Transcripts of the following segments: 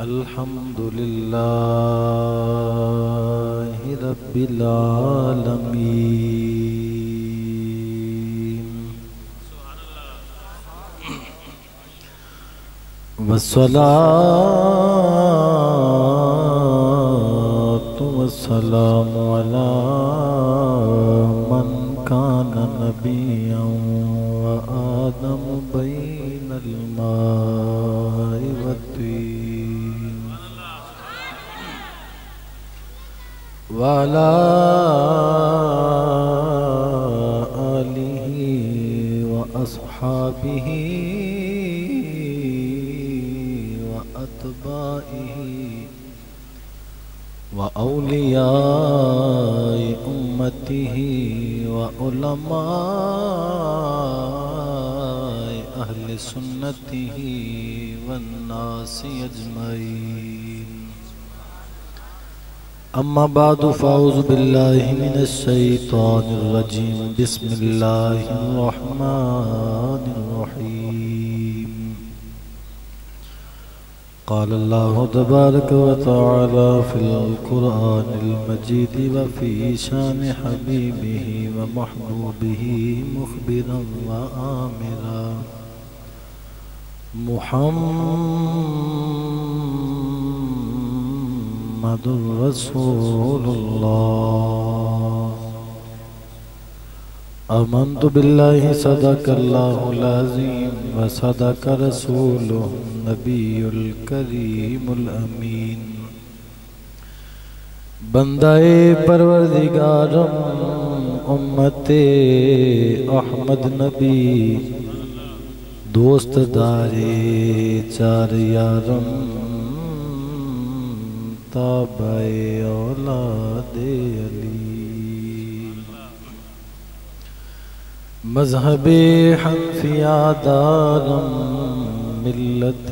الحمد لله رب العالمين والصلاة والسلام على من كان نبيا وآدم بين الماء والطين وعلى آله وأصحابه وأتباعه وأولياء أمته وعلماء أهل سنته والناس أجمعين أما بعد فأعوذ بالله من الشيطان الرجيم بسم الله الرحمن الرحيم قال الله تبارك وتعالى في القرآن المجيد وفي شان حبيبه ومحبوبه مخبرا وآمرا محمد رسول الله آمنت بالله صدق الله العظيم وصدق رسوله النبي الكريم الأمين بندہ پروردگارم امت احمد نبی دوست دارے چار یارم تابع اولاد علی مذہب حنفیہ دارم ملت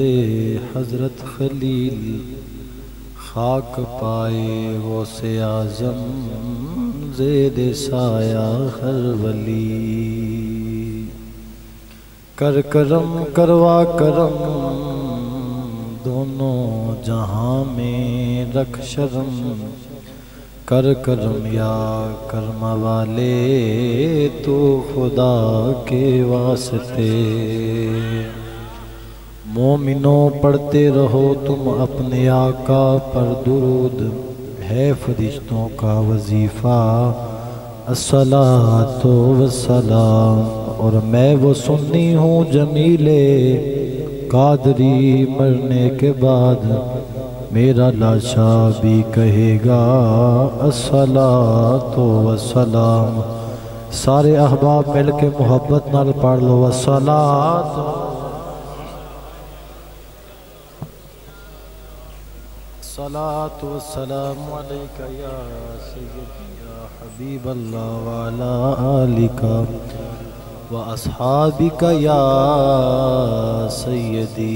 حضرت خلیل خاک پائے غوث اعظم زیر سایہ ہر ولی کر کرم کروا کرم دونوں جہاں میں رکھ شرم کر کرم یا کرم والے تو خدا کے واسطے مومنوں پڑھتے رہو تم اپنے آقا پر درود ہے فرشتوں کا وظیفہ الصلاۃ والسلام اور میں وہ سنی ہوں جمیل قادری مرنے کے بعد میرا لاشا بھی کہے گا الصلاۃ والسلام سارے احباب مل کے محبت نال پڑھ لو الصلاۃ الصلاۃ والسلام علیکہ یا سیدی یا حبیب اللہ وعلا آلک واصحابک یا سیدی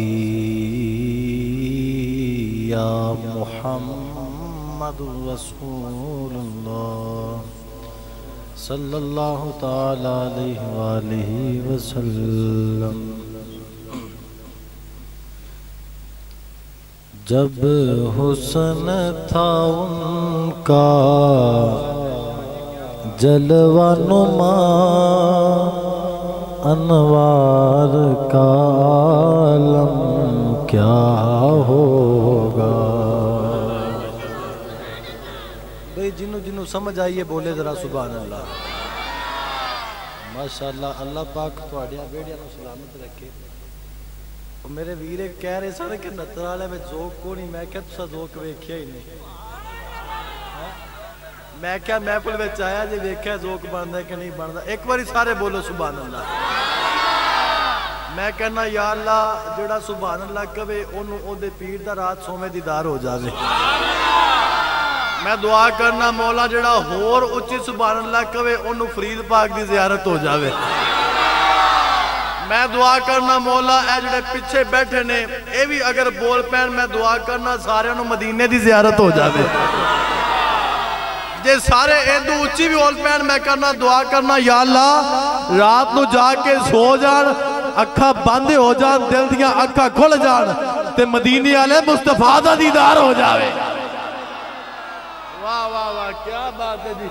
یا محمد رسول اللہ صلی اللہ تعالی علیہ وآلہ وسلم جب حسن تھا ان کا جلوہ نما انوار کا عالم کیا ہوگا بھئی جنوں سمجھ آئیے بولے ذرا سبحان اللہ ماشاءاللہ اللہ پاک تواڈیاں بیڑیاں نوں سلامت رکھے میرے ویرے کہہ رہے سارے کہ نتر والے میں ذوق کو نہیں میں کیا تسا ذوق ویکھیا ہی نہیں میں کیا محفل وچ آیا جی ویکھیا ذوق بندا ہے کہ نہیں بندا ایک باری سارے بولو سبحان اللہ میں کہنا یا اللہ جڑا سبحان اللہ کہے اونوں او دے پیر دا رات سوویں دیدار ہو جاوے میں دعا کرنا مولا جڑا ہور اچھی سبحان اللہ کہے اونوں فرید پاک دی زیارت ہو جاوے میں دعا کرنا مولا اے جڑے پیچھے بیٹھے نے اے بھی اگر بول پین میں دعا کرنا سارے انہوں مدینے دی زیارت ہو جاوے جے سارے ایدو اچھی بھی بول پین میں کرنا دعا کرنا یا اللہ رات نو جا کے سو جان اکھا باندے ہو جان دل دیاں اکھا کھل جان تے مدینے والے مصطفیٰ دا دیدار ہو جاوے واہ واہ واہ کیا بات ہے جی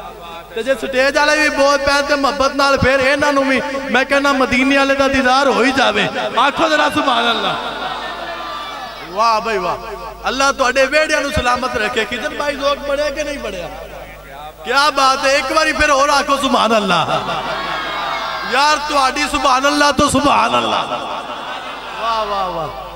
تے جے سٹیج والے بھی بہت پہن تے محبت نال پھر انہاں نوں بھی میں کہنا مدینے والے دا دیدار ہو ہی جاوے آکھو ذرا سبحان اللہ واہ بھائی واہ اللہ تواڈے ویڑیاں نوں سلامت رکھے کدھر بھائی ذوق بڑھیا کہ نہیں بڑھیا کیا بات ہے ایک باری پھر اور آکھو سبحان اللہ یار تواڈی سبحان اللہ تو سبحان اللہ واہ واہ واہ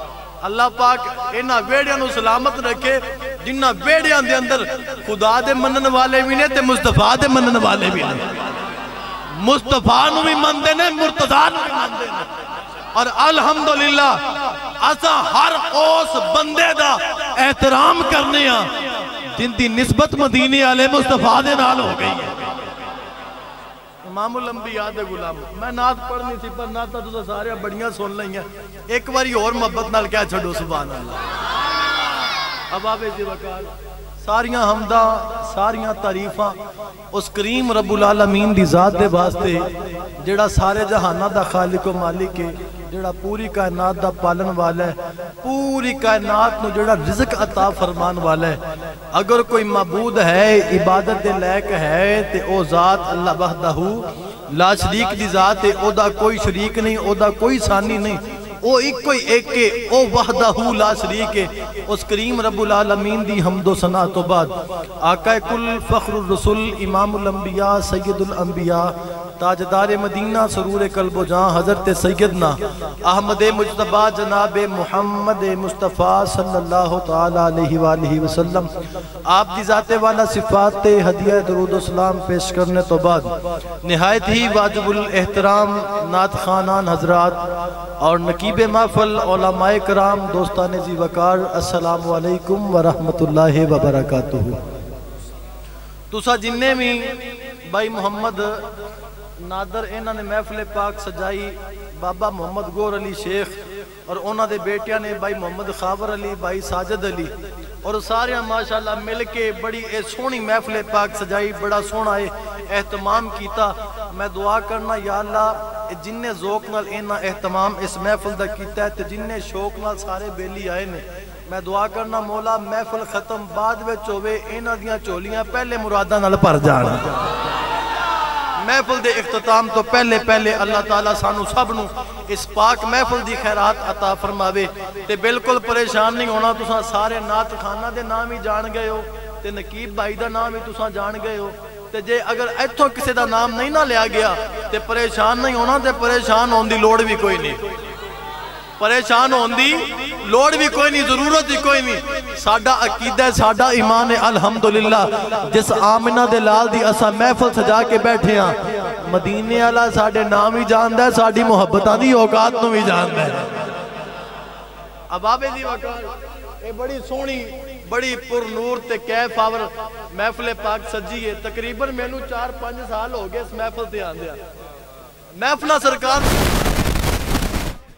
اللہ پاک انہاں ویڑیاں نوں سلامت رکھے جنہاں ویڑیاں دے اندر خدا دے منن والے بھی نے تے مصطفیٰ دے منن والے بھی نے مصطفیٰ نو بھی مندے نے مرتضیٰ نو بھی مندے نے اور الحمدللہ اساں ہر اس بندے دا احترام کرنے ہاں جن دی نسبت مدینے والے مصطفیٰ دے نال ہو گئی ہے امام الانبیاء دے غلام میں نعت پڑھنی تھی پر نعت تو سارے بڑیاں سن لئی ہیں ایک باری اور محبت نال کیا چھڑو سبحان اللہ اب آبے جی وقار ساریاں حمداں ساریاں تعریفاں اس کریم رب العالمین دی ذات دے واسطے جڑا سارے جہانہ دا خالق و مالک ہے جڑا پوری کائنات دا پالن والا ہے پوری کائنات نو جڑا رزق عطا فرمان والا ہے اگر کوئی معبود ہے عبادت دے لائق ہے تے او ذات اللہ وحدہ لا شریک دی ذات ہے او دا کوئی شریک نہیں او دا کوئی ثانی نہیں او ایک کوئی ایک کے او وحدہ لا شریک ہے اس کریم رب العالمین دی حمد و ثنا تو بعد آقا کل فخر الرسول امام الانبیاء سید الانبیاء تاجدار مدینہ سرور قلب و جان حضرت سیدنا احمد مجتبہ جناب محمد مصطفیٰ صلی اللہ تعالیٰ علیہ وآلہ وسلم آپ دی ذات والا صفات ہدیہ درود و سلام پیش کرنے تو بعد نہایت ہی واجب الاحترام نعت خانان حضرات اور نقیب محفل علماء کرام دوستان زی وقار السلام علیکم ورحمت اللہ وبرکاتہ تسا جننے میں بھائی محمد نادر انہوں نے محفل پاک سجائی بابا محمد گور علی شیخ اور انہوں نے بیٹیاں نے بھائی محمد خاور علی بھائی ساجد علی اور سارے ماشاءاللہ مل کے بڑی سونی محفل پاک سجائی بڑا سونا اہتمام کیتا میں دعا کرنا یا اللہ جننے ذوق نال انہاں اہتمام اس محفل دا کیتا ہے تے جننے شوق نال سارے بیلی آئے نے میں دعا کرنا مولا محفل ختم بعد وچ ہوئے انہاں دیاں چولیاں پہلے مراداں نال بھر جان محفل دے اختتام تو پہلے اللہ تعالیٰ سانو سب نو اس پاک محفل دی خیرات عطا فرماوے تے بالکل پریشان نہیں ہونا تساں سارے نعت خانہ دے نام ہی جان گئے ہو تے نقیب بھائی دا نام ہی تساں جان گئے ہو تے جے اگر ایتھوں کسے دا نام نہیں نہ لیا گیا تے پریشان نہیں ہونا تے پریشان ہون دی لوڑ بھی کوئی نہیں پریشان ہون دی لوڑ بھی کوئی نہیں ضرورت بھی کوئی نہیں ساڈا عقیدہ ساڈا ایمان ہے الحمدللہ جس آمنہ دے لال دی اسا محفل سجا کے بیٹھے ہاں مدینے والا ساڈے نام ہی جاندہ ہے ساڈی محبتاں دی اوقات نو بھی جاندہ ہے اب آبے دی وقار اے بڑی سونی بڑی پر نور تے کیف آور محفل پاک سجی ہے تقریباً میں نو 4-5 سال ہو گئے اس محفل تے آندے ہیں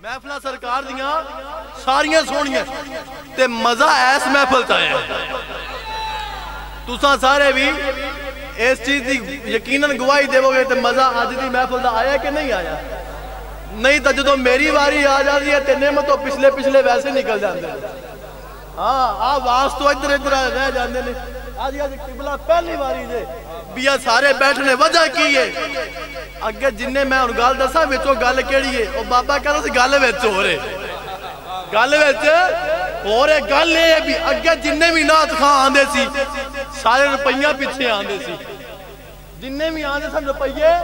محفلہ سرکار دیاں ساریاں سونیاں تے مزہ ایس محفل چاہے تساں سارے بھی اس چیز دی یقیناً گواہی دے گے تے مزہ آج دی محفل دا آیا کہ نہیں آیا نہیں تا جدو میری واری آ جاتی ہے تے نعمتوں پچھلے ویسے نکل جاندے ہاں آواز تو ادھر رہ جاندے نے آج قبلہ پہلی واری دے بیا سارے بیٹھنے وجہ کی ہے اگے جننے میں ان گال دسا وچوں گل کیڑی ہے او بابا کہتا سی گل وچ ہو رہے گل وچ ہو رہے گل ہے بھی اگے جننے بھی نعت خان آندے سی سارے روپیاں پیچھے آندے سی جننے بھی آندے سن روپیے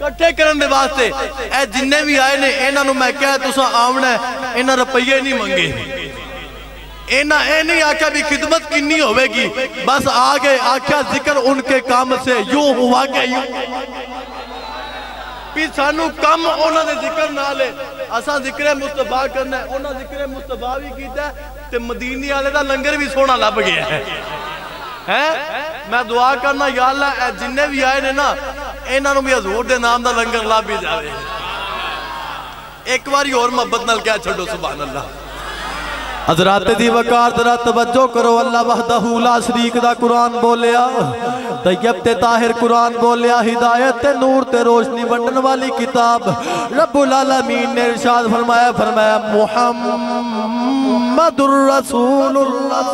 کٹھے کرن دے واسطے اے جننے بھی آئے نے انہاں نوں میں کہہ تساں آونا ہے انہاں روپیے نہیں منگے اینا اے نہیں آکھا بھی خدمت کنی ہوئے گی بس آگے آکھا ذکر ان کے کام سے یوں ہوا کہ یوں بھی سانو کم اونا دے ذکر نہ لے اساں ذکر مصطفیٰ کرنا ہے اونا ذکر مصطفیٰ بھی کیتا ہے تے مدینی آلے دا لنگر بھی سونا لب گیا ہے میں دعا کرنا یا اللہ اے جننے بھی آئے نے نا اینا نو بھی حضور دے نام دا لنگر لب بھی جاوے ایک باری اور محبت نال کیا چھڑو سبحان اللہ حضرات دی وقار ذرا توجہ کرو اللہ وحدہ لا شریک دا قرآن بولیا طیب تے طاہر قرآن بولیا ہدایت تے نور تے روشنی ونڈن والی کتاب رب العالمین نے ارشاد فرمایا محمد محمد الرسول اللہ،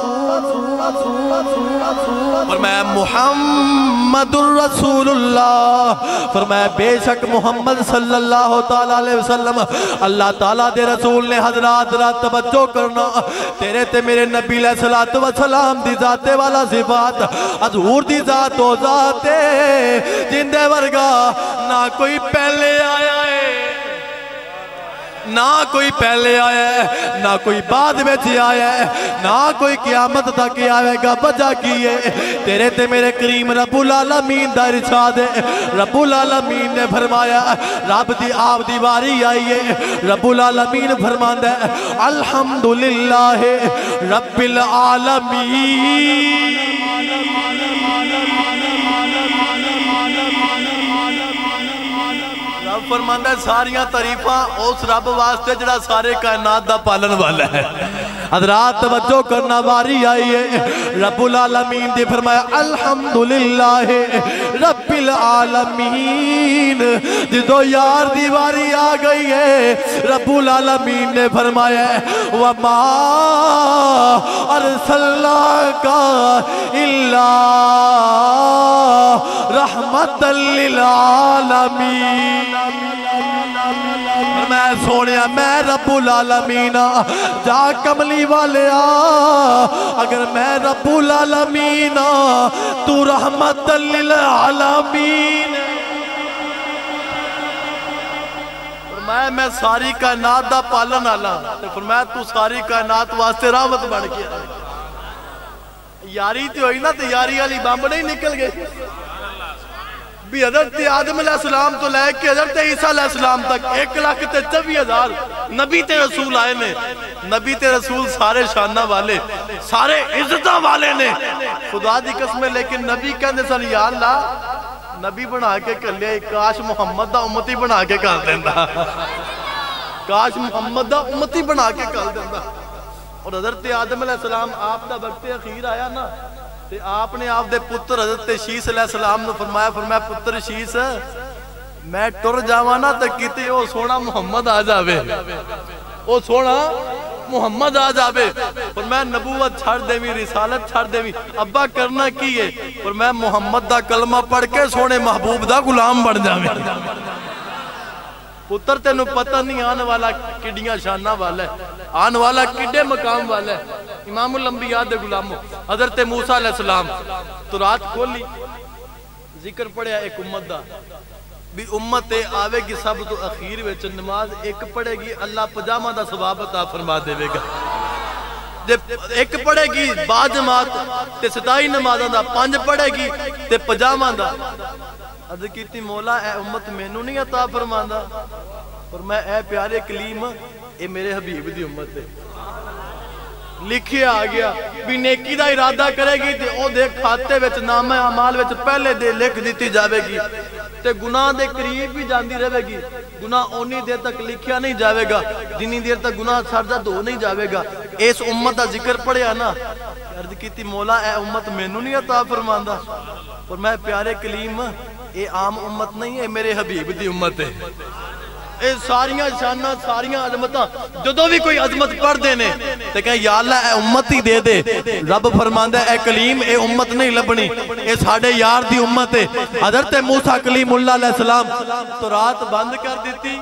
فرمایا محمد الرسول اللہ، فرمایا بے شک محمد صلی اللہ تعالیٰ علیہ وسلم اللہ تعالیٰ دے رسول نے۔ حضرات رات توجہ کرنا، تیرے تے میرے نبی علیہ السلام دی ذات والا صفات، حضور دی ذات و ذات جندے ورگا نہ کوئی پہلے آیا ہے، نہ کوئی پہلے آیا ہے، نہ کوئی بعد میں آیا ہے، نہ کوئی قیامت تک آئے گا۔ بجا کیے تیرے تے میرے کریم رب العالمین دا ارشاد ہے، رب العالمین نے فرمایا رب دی آپ دی واری آئی ہے، رب العالمین فرماندہ ہے الحمدللہ رب العالمین۔ رب فرماندہ ہے ساریاں تعریفاں اس رب واسطے جڑا سارے کائنات دا پالن والا ہے۔ حضرات توجہ کرنا، واری آئی ہے رب العالمین دی، فرمایا الحمدللہ رب العالمین۔ جدو یار دی واری آ گئی ہے رب العالمین نے فرمایا وما ارسلناک الا رحمت للعالمین۔ میں سونیا میں رب العالمین جا کملی والے اگر میں رب العالمین تو رحمت للعالمین۔ فرمایا میں ساری کائنات دا پالن والا، فرمایا تو ساری کائنات واسطے رحمت بن گیا۔ یاری تو ہوئی نا، تو یاری والی بمب نہیں نکل گئی بھی حضرت آدم علیہ السلام تو لے کے حضرت عیسیٰ علیہ السلام تک 1,24,000 نبی تے رسول آئے نے۔ نبی تے رسول سارے شانہ والے، سارے عزتہ والے نے، خدا دی قسم ہے۔ لیکن نبی کہنے سن یا اللہ نبی بنا کے کر لیا، کاش محمد دا امتی بنا کے کر دیندہ، کاش محمد دا امتی بنا کے کر دیندہ۔ اور حضرت آدم علیہ السلام آپ دا وقت اخیر آیا نا، تے آپ نے آپ دے پتر حضرت شیس علیہ السلام نے فرمایا پتر شیس میں ٹر جاوانا تک کیتے او سونا محمد آ جاوے، او سونا محمد آ جاوے۔ فرمایا نبوت چھڑ دیویں، رسالت چھڑ دیویں، ابا کرنا کیے؟ فرمایا محمد دا کلمہ پڑھ کے سونے محبوب دا غلام بڑھ جاوے۔ پتر تینوں پتہ نہیں آنے والا کڈیاں شانہ والا ہے، آنے والا کڈے مقام والا ہے۔ امام الانبیاء دے غلاموں حضرت موسیٰ علیہ السلام تو رات کھولی ذکر پڑھیا ایک امت دا بھی امت آوے گی سب تو اخیر وچ نماز ایک پڑھے گی اللہ پجامہ دا ثواب عطا فرما دے گا، جب ایک پڑھے گی با جماعت تے ستائی نمازاں دا، 5 پڑھے گی تے پجامہ دا۔ عرض کیتی مولا اے امت مینوں نہیں عطا فرماندا؟ فرمایا اے پیارے کلیم اے میرے حبیب دی امت ہے، لکھیا آ گیا بھی نیکی دا ارادہ کرے گی تے او دے کھاتے وچ نامہ اعمال وچ پہلے دے لکھ دیتی جاوے گی، تے گناہ دے قریب بھی جاندی رہے گی، گناہ اونی دیر تک لکھیا نہیں جاوے گا جنی دیر تک گناہ سرزد ہو نہیں جاوے گا۔ اس امت دا ذکر پڑھیا نا، عرض کیتی مولا اے امت مینوں نہیں عطا فرماندا؟ فرمایا پیارے کلیم اے عام امت نہیں، اے میرے حبیب دی امت ہے۔ اے ساریاں شانہ ساریاں عظمتاں جدو بھی کوئی عظمت پڑھ دینے تے کہیں یا اللہ اے امت ہی دے دے، رب فرماندہ اے کلیم اے امت نہیں لبنی، اے ساڑھے یار دی امت ہے۔ حضرت موسیٰ کلیم اللہ علیہ السلام تو رات بند کر دیتی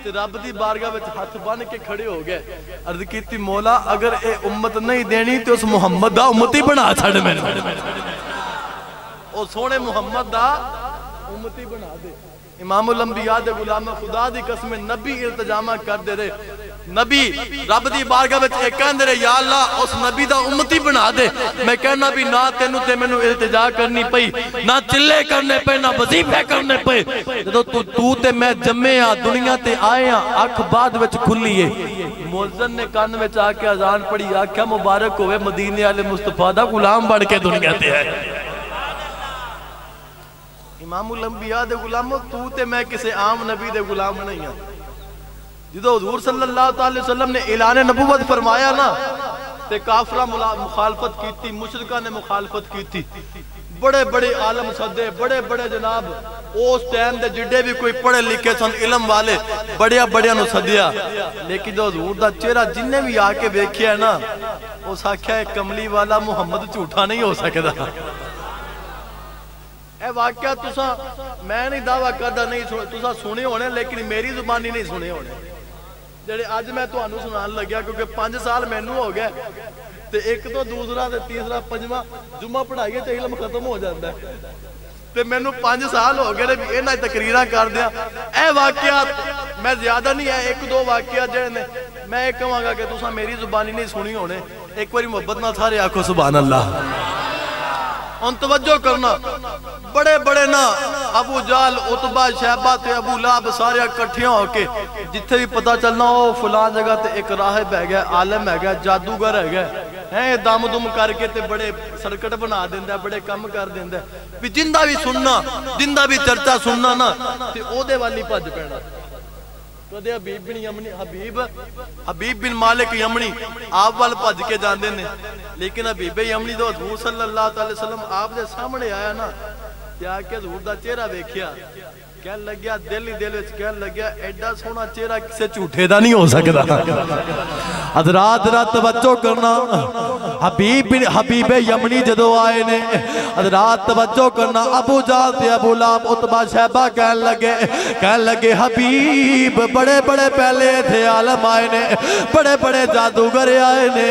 تے رب دی بارگاہ وچ ہاتھ بن کے کھڑے ہو گئے، عرض کیتی مولا اگر اے امت نہیں دینی تو اس محمد دا امتی بنا چھڑ میں، او سونے محمد دا امتی بنا دے۔ امام الانبیاء دے غلام خدا دی قسم نبی التجامہ کر دے رہے، نبی رب دی بارگاہ وچ ایک کہندے رہے یا اللہ اس نبی دا امتی بنا دے۔ میں کہنا بھی نہ تینوں تے میں نو التجا کرنی پئی، نہ چلے کرنے پے، نہ وظیفے کرنے پے، جدو تو تے میں جمعے دنیا تے آئے اکھ بعد وچ کھلیے۔ مؤذن نے کان وچ آ کے اذان پڑھی، آکھیا مبارک ہوئے مدینے والے مصطفیٰ دا غلام بڑھ کے دنیا تے ہے۔ امام الانبیاء دے غلاموں تو تے میں کسے عام نبی دے غلام نہیں ہیں۔ جدو حضور صلی اللہ علیہ وسلم نے اعلان نبوت فرمایا نا تے کافرہ مخالفت کیتی، مشرکہ نے مخالفت کیتی، بڑے بڑے عالم سدے بڑے بڑے جناب اس ٹائم دے جڑے بھی کوئی پڑھے لکھے سن علم والے بڑیا بڑیا نو سدیا لیکن جو حضور دا چہرہ جن نے بھی آ کے ویکھیا ہے نا اس آکھیا ہے کملی والا محمد جھوٹا نہیں ہو سکدا اے واقعہ تسا میں نہیں دعویٰ کردا نہیں تسا سنے ہونے لیکن میری زبانی نہیں سنے ہونے جڑے آج میں تو انو سنان لگیا کیونکہ 5 سال میں نو ہو گئے تے ایک تو دوسرا تے تیسرا پنجواں جمعہ پڑھائیے تے علم ختم ہو جاتا ہے تے میں نو 5 سال ہو گئے بھی انہاں تقریراں کر دیا اے واقعات میں زیادہ نہیں ہے 1-2 واقعات جڑے نے میں ایک کہاں گا کہ تسا میری زبانی نہیں سنی ہونے ایک باری محبت نہ سارے آکھو سبحان اللہ ان توجہ کرنا بڑے بڑے نا ابو جال عتبہ شیبہ تے ابو لہب سارے اکٹھیاں ہو کے جتھے بھی پتہ چلنا ہو فلان جگہ تے ایک راہب ہے گیا عالم ہے گیا جادوگر ہے گیا ہیں دم دم کر کے تے بڑے سرکٹ بنا دیندہ ہے بڑے کم کر دیندہ ہے بھی جندہ بھی سننا جندہ بھی چرچا سننا نا تے او دے والی پج پینا کدے حبیب بن یمنی حبیب بن مالک یمنی آپ وال پج کے جاندے نے لیکن حبیب یمنی دو حضور صلی اللہ علیہ وسلم آپ دے سامنے آیا نا کیا کہ حضور دا چہرہ ویکھیا کہنے لگیا دل ہی دل وچ کہنے لگیا ایڈا سونا چہرہ کسے جھوٹے دا نہیں ہو سکدا حضرات رات توجہ کرنا حبیب یمنی جدو آئے نے حضرات توجہ کرنا ابو جال تے ابو لہب عتبہ شیبہ کہنے لگے حبیب بڑے بڑے پہلے تھے عالم آئے نے بڑے بڑے جادوگر آئے نے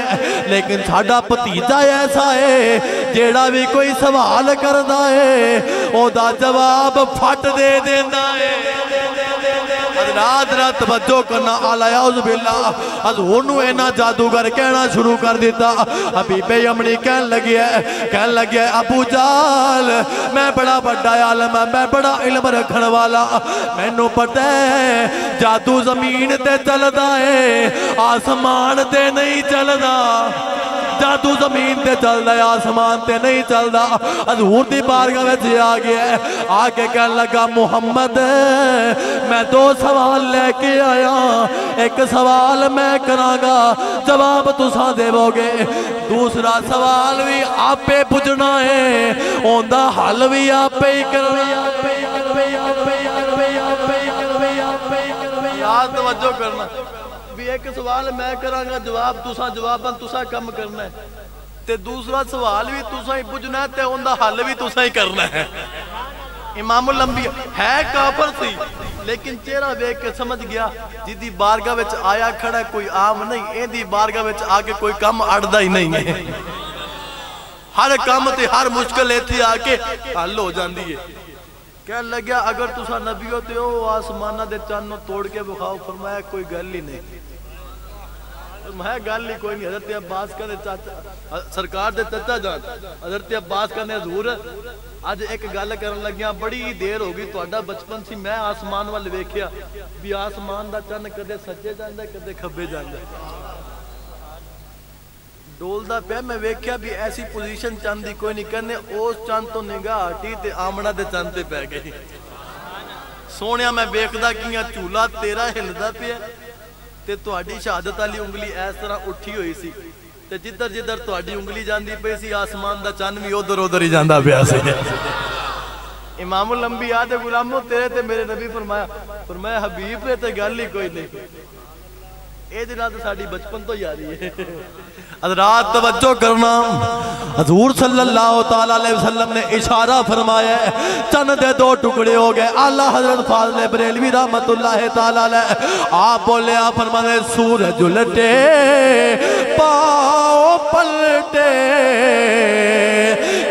لیکن ساڈا بھتیجا ایسا ہے جیڑا بھی کوئی سوال کردا ہے او دا جواب پھٹ دے دیندہ ہے حضرات رات توجہ کرنا اعلی اعوذ باللہ حضور نو اینا جادوگر کہنا شروع کر دیتا حبیب یمنی کہنے لگے ابو جال میں بڑا بڑا عالم ہے میں بڑا علم رکھن والا میں نو پتہ ہے جادو زمین تے چلدا ہے آسمان تے نہیں چلدا جادو زمین تے چل رہا آسمان تے نہیں چل رہا حضور دی بارگاہ میں جی آگیا ہے آگے کہنے لگا محمد میں 2 سوال لے کے آیا ایک سوال میں کراگا جواب تساں دے گے دوسرا سوال بھی آپ پہ پوچھنا ہے اوندہ حل بھی آپ پہ ہی کرنا یاد توجہ کرنا بھی ایک سوال میں کرانگا جواب تسا کم کرنا ہے تے دوسرا سوال بھی تسا ہی پوچھنا ہے تے اندہ حل بھی تسا ہی کرنا ہے امام الانبیاء ہے کافر سی لیکن چہرہ دیکھ کے سمجھ گیا جدی بارگاہ وچ آیا کھڑا ہے کوئی عام نہیں این دی بارگاہ وچ آگے کوئی کم اڑدا ہی نہیں ہے ہر کام تے ہر مشکل ایتھی آکے حل ہو جاندی ہے کہنے لگیا اگر تسا نبی ہوتے ہو آسمانہ دے چانوں توڑ کے بخاؤ فرمایا کوئی گل ہی نہیں فرمایا گل ہی کوئی نہیں حضرت عباس کا دے چاچا سرکار دے چچا جان حضرت عباس کا نے حضور آج ایک گل کرن لگیا بڑی دیر ہوگی تو اڈا بچپن سی میں آسمان وال ویکھیا بھی آسمان دا چن کدے سجے جاندا کدے کھبے جاندا ڈول دا پہ میں ویکھیا بھی ایسی پوزیشن چاند دی کوئی نہیں کرنے اس چاند تو نگاہ ہٹی تے آمنہ دے چاند تے پہ گئی سونیا میں ویکھدا کیا چولا تیرا ہلدا پہ تے تو اڈی شہادت علی انگلی ایس طرح اٹھی ہوئی سی تے جدر جدر تو اڈی انگلی جاندی پہ سی آسمان دا چاند بھی ادھر ہی جاندہ پہ سی امام الانبیاء دے غلاموں تیرے تے میرے نبی فرمایا حبیب تے گل ہی کوئی نہیں اے جناب ساڑی بچپن تو یاری ہے حضرات توجہ کرنا حضور صلی اللہ علیہ وسلم نے اشارہ فرمایا ہے چند دے 2 ٹکڑے ہو گئے اعلیٰ حضرت فاضل بریلوی رحمت اللہ تعالیٰ علیہ آپ بولے آپ فرمانے سورج لٹے پاؤں پلٹے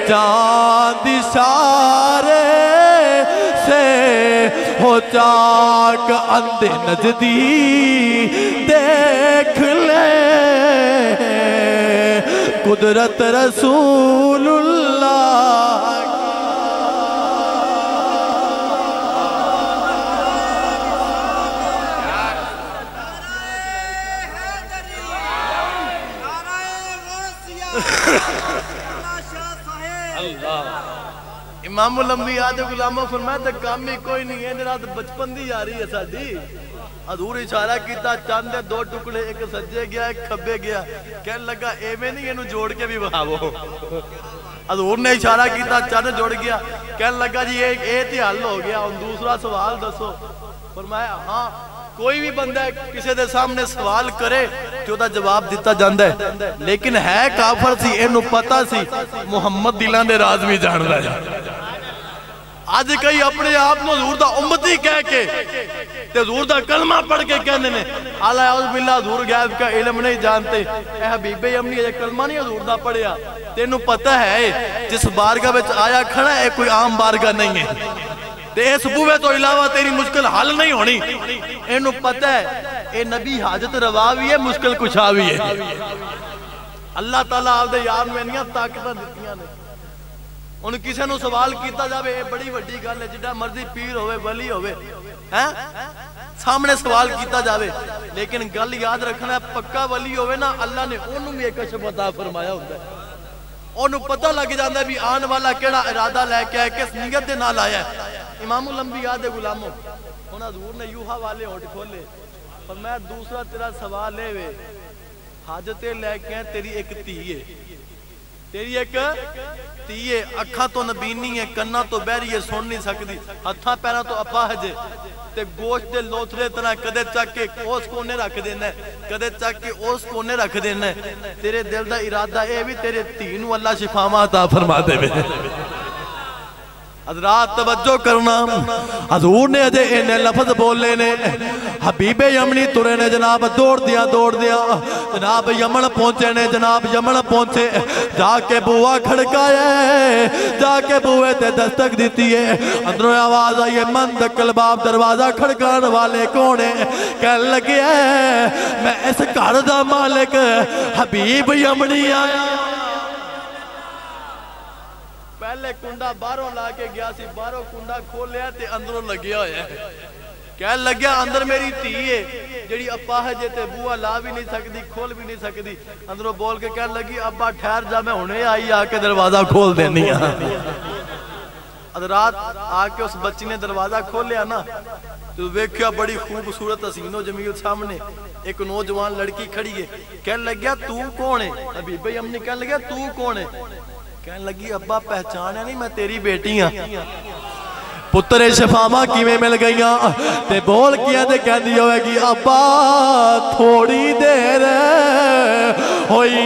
چاند اشارے سے ہو چاک اندھے نجدی دیکھ لے قدرت رسول اللہ امام الانبیاء دے غلاموں فرمایا تے کام ہی کوئی نہیں ہے رات بچپن دی جا رہی ہے ساڈی حضور اشارہ کیتا چاند دے 2 ٹکڑے ایک سجے گیا ایک کھبے گیا کہنے لگا ایویں نہیں اینو جوڑ کے بھی بہاو حضور نے اشارہ کیتا چند جڑ گیا کہنے لگا جی یہ تے حل ہو گیا ہن دوسرا سوال دسو فرمایا ہاں کوئی بھی بندہ کسی دے سامنے سوال کرے تو دا جواب دیتا جاندا ہے لیکن ہے کافر سی اینو پتہ سی محمد دلاں دے راز بھی جاندا ہے آج کئی اپنے آپ نو حضور دا امتی کہہ کے تے حضور دا کلمہ پڑھ کے کہنے نے اعلیٰ اعوذ باللہ حضور غیب کا علم نہیں جانتے اے حبیب یمنی یہ کلمہ نہیں حضور دا پڑھیا تینوں پتہ ہے جس بارگاہ وچ آیا کھڑا ہے کوئی عام بارگاہ نہیں ہے تے اس بوے تو علاوہ تیری مشکل حل نہیں ہونی اینوں پتہ ہے اے نبی حاجت روا بھی ہے مشکل کشا بھی ہے اللہ تعالیٰ آپ دے یار میں نہیں طاقتاں دتیاں نے ان کسی نو سوال کیتا جاوے اے بڑی وڈی گل ہے جڑا مرضی پیر ہوئے ولی ہوئے سامنے سوال کیتا جاوے لیکن گل یاد رکھنا ہے پکا ولی ہوئے نا اللہ نے انہوں بھی ایک کشف عطا فرمایا ہوتا ہے انہوں پتہ لگ جاندہ ہے بھی آن والا کیڑا ارادہ لے کے آئے کس نیت دے نال آیا ہے امام الانبیاء دے غلاموں انہوں حضور نے یوہا والے ہوٹ کھولے اور میں دوسرا تیرا سوال لے وے حاجتیں لے کے ہیں تیری ایک تیئے تیری ایک تیئے اکھاں تو نبینی ہے کنہ تو بہری ہے سن نہیں سکتی ہتھاں پیرا تو اپاہج ہے تے گوشت دے لوتھرے طرح کدے چک کے اس کونے رکھ دینا ہے کدے چک کے اس کونے رکھ دینا ہے تیرے دل دا ارادہ اے بھی تیرے تینوں اللہ شفاما عطا فرما دے بے حضرات توجہ کرنا حضور نے اجے انہیں لفظ بولے نے حبیب یمنی ترے نے جناب دوڑ دیا جناب یمن پہنچے نے جناب یمن پہنچے جا کے بوا کھڑکایا جا کے بوے تے دستک دیتی ہے اندروں آواز آئی من دکل باب دروازہ کھڑکان والے کونے کہنے لگے میں اس گھر دا مالک حبیب یمنی آیا پہلے کنڈا باہروں لا کے گیا سی باہروں کنڈا کھول لیا تے اندروں لگیا ہویا ہے کہنے لگیا اندر میری تھی ہے جڑی اپاہجے تے بوا لا بھی نہیں سکتی کھول بھی نہیں سکتی اندروں بول کے کہنے لگی ابا ٹھہر جا میں ہونے آئی آ کے دروازہ کھول دینی حضرات آ کے اس بچی نے دروازہ کھول لیا نا تو ویکھیا بڑی خوبصورت حسین و جمیل سامنے ایک نوجوان لڑکی کھڑی ہے کہنے لگیا تو کون ہے حبیب یمنی کہنے لگیا تو کون ہے کہنے لگی ابا پہچان ہے نہیں میں تیری بیٹی ہاں پتر شفاما کیویں مل گئیاں تے بول کیا تے کہندی ہوئے گی ابا تھوڑی دیر ہوئی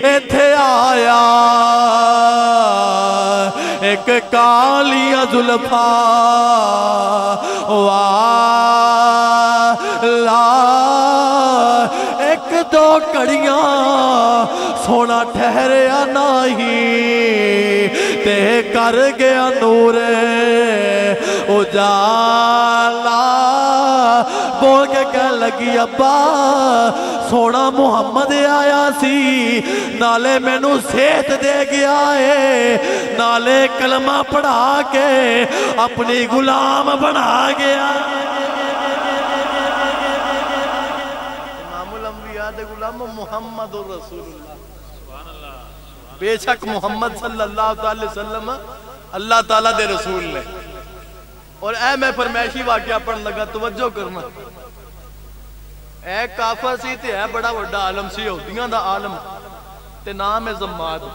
ایتھے آیا ایک کالیاں زلفا والا ایک دو کڑیاں سونا ٹھہریا نہیں تے کر گیا نور اجالا بول کے کہنے لگی ابا سونا محمد آیا سی نالے میں نو سیت دے گیا ہے نالے کلمہ پڑھا کے اپنی غلام بنا گیا امام الانبیاء دے غلام محمد رسول اللہ بے شک محمد صلی اللہ علیہ وسلم اللہ تعالیٰ دے رسول نے اور اے میں فرمیشی واقعہ پڑھن لگا توجہ کرنا اے کافر سی تے اے بڑا وڈا عالم سی یہودیاں دا عالم تے نام ہے زماد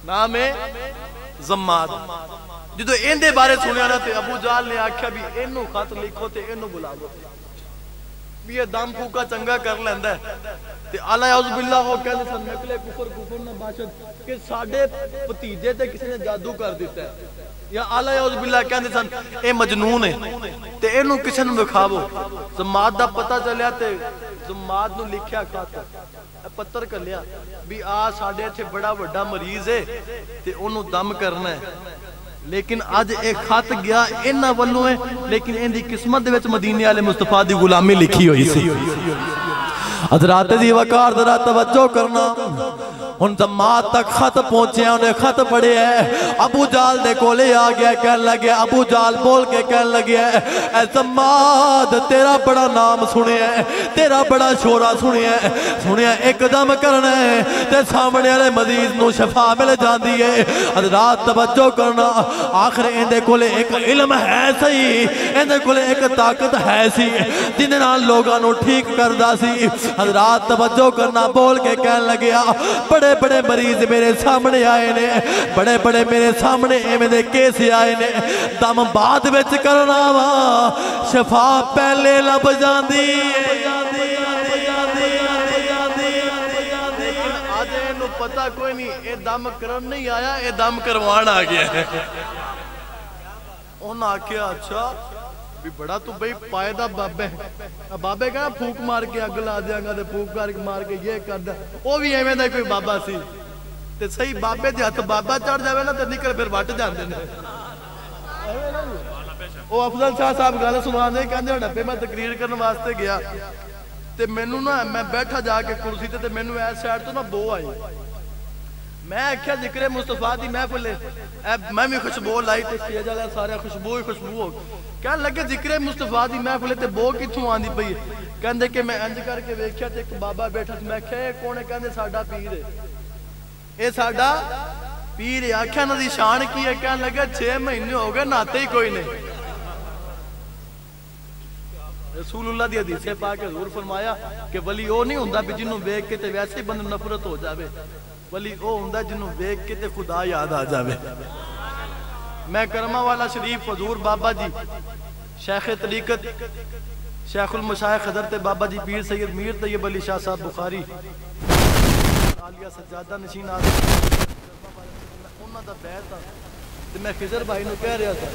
نام ہے زماد جدو ان دے بارے سنیا نا تے ابو جال نے آکھیا بھی انہوں خط لکھو تے انہوں بلا دو بھی یہ دم پھوکا چنگا کر لیندہ ہے تے اعلیٰ اعوذ باللہ ہو کہنے سن نکلے کفر نہ باشد کہ ساڑھے پتیجے تے کسی نے جادو کر دیتا ہے یا اعلیٰ اعوذ باللہ کہنے سن اے مجنون ہے تے انہوں کسی نے بکھاو زماد دا پتہ چلیا تے زماد نو لکھیا کھاتا پتر کر لیا بھی ساڑھے تھے بڑا وڈا مریض ہے تے انہوں دم کرنا ہے لیکن آج ایک خط گیا انہا ولوں ہے لیکن ان دی قسمت دے وچ مدینے والے مصطفیٰ دی غلامی لکھی ہوئی سی حضرات دی وقار ذرا توجہ کرنا ان زماد تک خط پہنچے ہیں انہیں خط پڑھے ہیں ابو جال دے کولے آ گیا کہنے لگے ابو جال بول کے کہنے لگے اے زماد تیرا بڑا نام سنے ہیں تیرا بڑا شورا سنے ہیں ایک دم کرنا ہے تے سامنے والے مزید نو شفا مل جاندی ہے حضرات توجہ کرنا آخر اندے کولے ایک علم ہے صحیح اندے کولے ایک طاقت ہے سی جن نال لوگاں نو ٹھیک کردا سی حضرات توجہ کرنا بول کے کہنے لگے بڑے بڑے بڑے مریض میرے سامنے آئے نے بڑے بڑے میرے سامنے ایویں دے کیس آئے نے دم بعد وچ کرنا وا شفا پہلے لب جاندی پتا کوئی نہیں اے دم کرن نہیں آیا اے دم کروان آ گیا ہے انہاں آکھیا اچھا بھی بڑا تو بھئی پائدہ بابے بابے کہنا پھوک مار کے اگ لا دیا گا پھوک مار کے یہ کر دیا وہ بھی ایویں دا کوئی بابا سی تے صحیح بابے دے ہاتھ بابا چڑھ جاوے نا تے نکل پھر وٹ جاندے نے وہ افضل شاہ صاحب گل سنا دے کہندے ہن پہ میں تقریر کرن واسطے گیا تے مینوں نا میں بیٹھا جا کے کرسی تے مینوں اس سائیڈ تو نا بو آئی میں کیا ذکر مصطفیٰ دی محفل میں بھی خوشبو لائی تے سٹیج والے سارے خوشبو ہی خوشبو ہو کہنے لگے ذکر مصطفیٰ دی محفل تے بو کتھوں آندی پئی کہندے کہ میں انج کر کے ویکھیا تے ایک بابا بیٹھا سی میں کہیا اے کون ہے کہندے ساڈا پیر ہے اے ساڈا پیر ہے آکھیا نا دی شان کی ہے کہنے لگا 6 مہینے ہو گئے ناتے ہی کوئی نہیں رسول اللہ دی حدیث پاک حضور فرمایا کہ ولی او نہیں ہوندا بھی جنوں ویکھ کے تے ویسے ہی بندے نفرت ہو جاوے ولی او ہوندا جنوں ویکھ کے تے خدا یاد آ جاوے میں کرما والا شریف حضور بابا جی شیخ طریقت شیخ المشایخ حضرت بابا جی پیر سید میر طیب علی شاہ صاحب بخاری عالیہ سجادہ نشین آدھے انہاں دا بیعت تھا تے میں خضر بھائی نو کہہ رہا تھا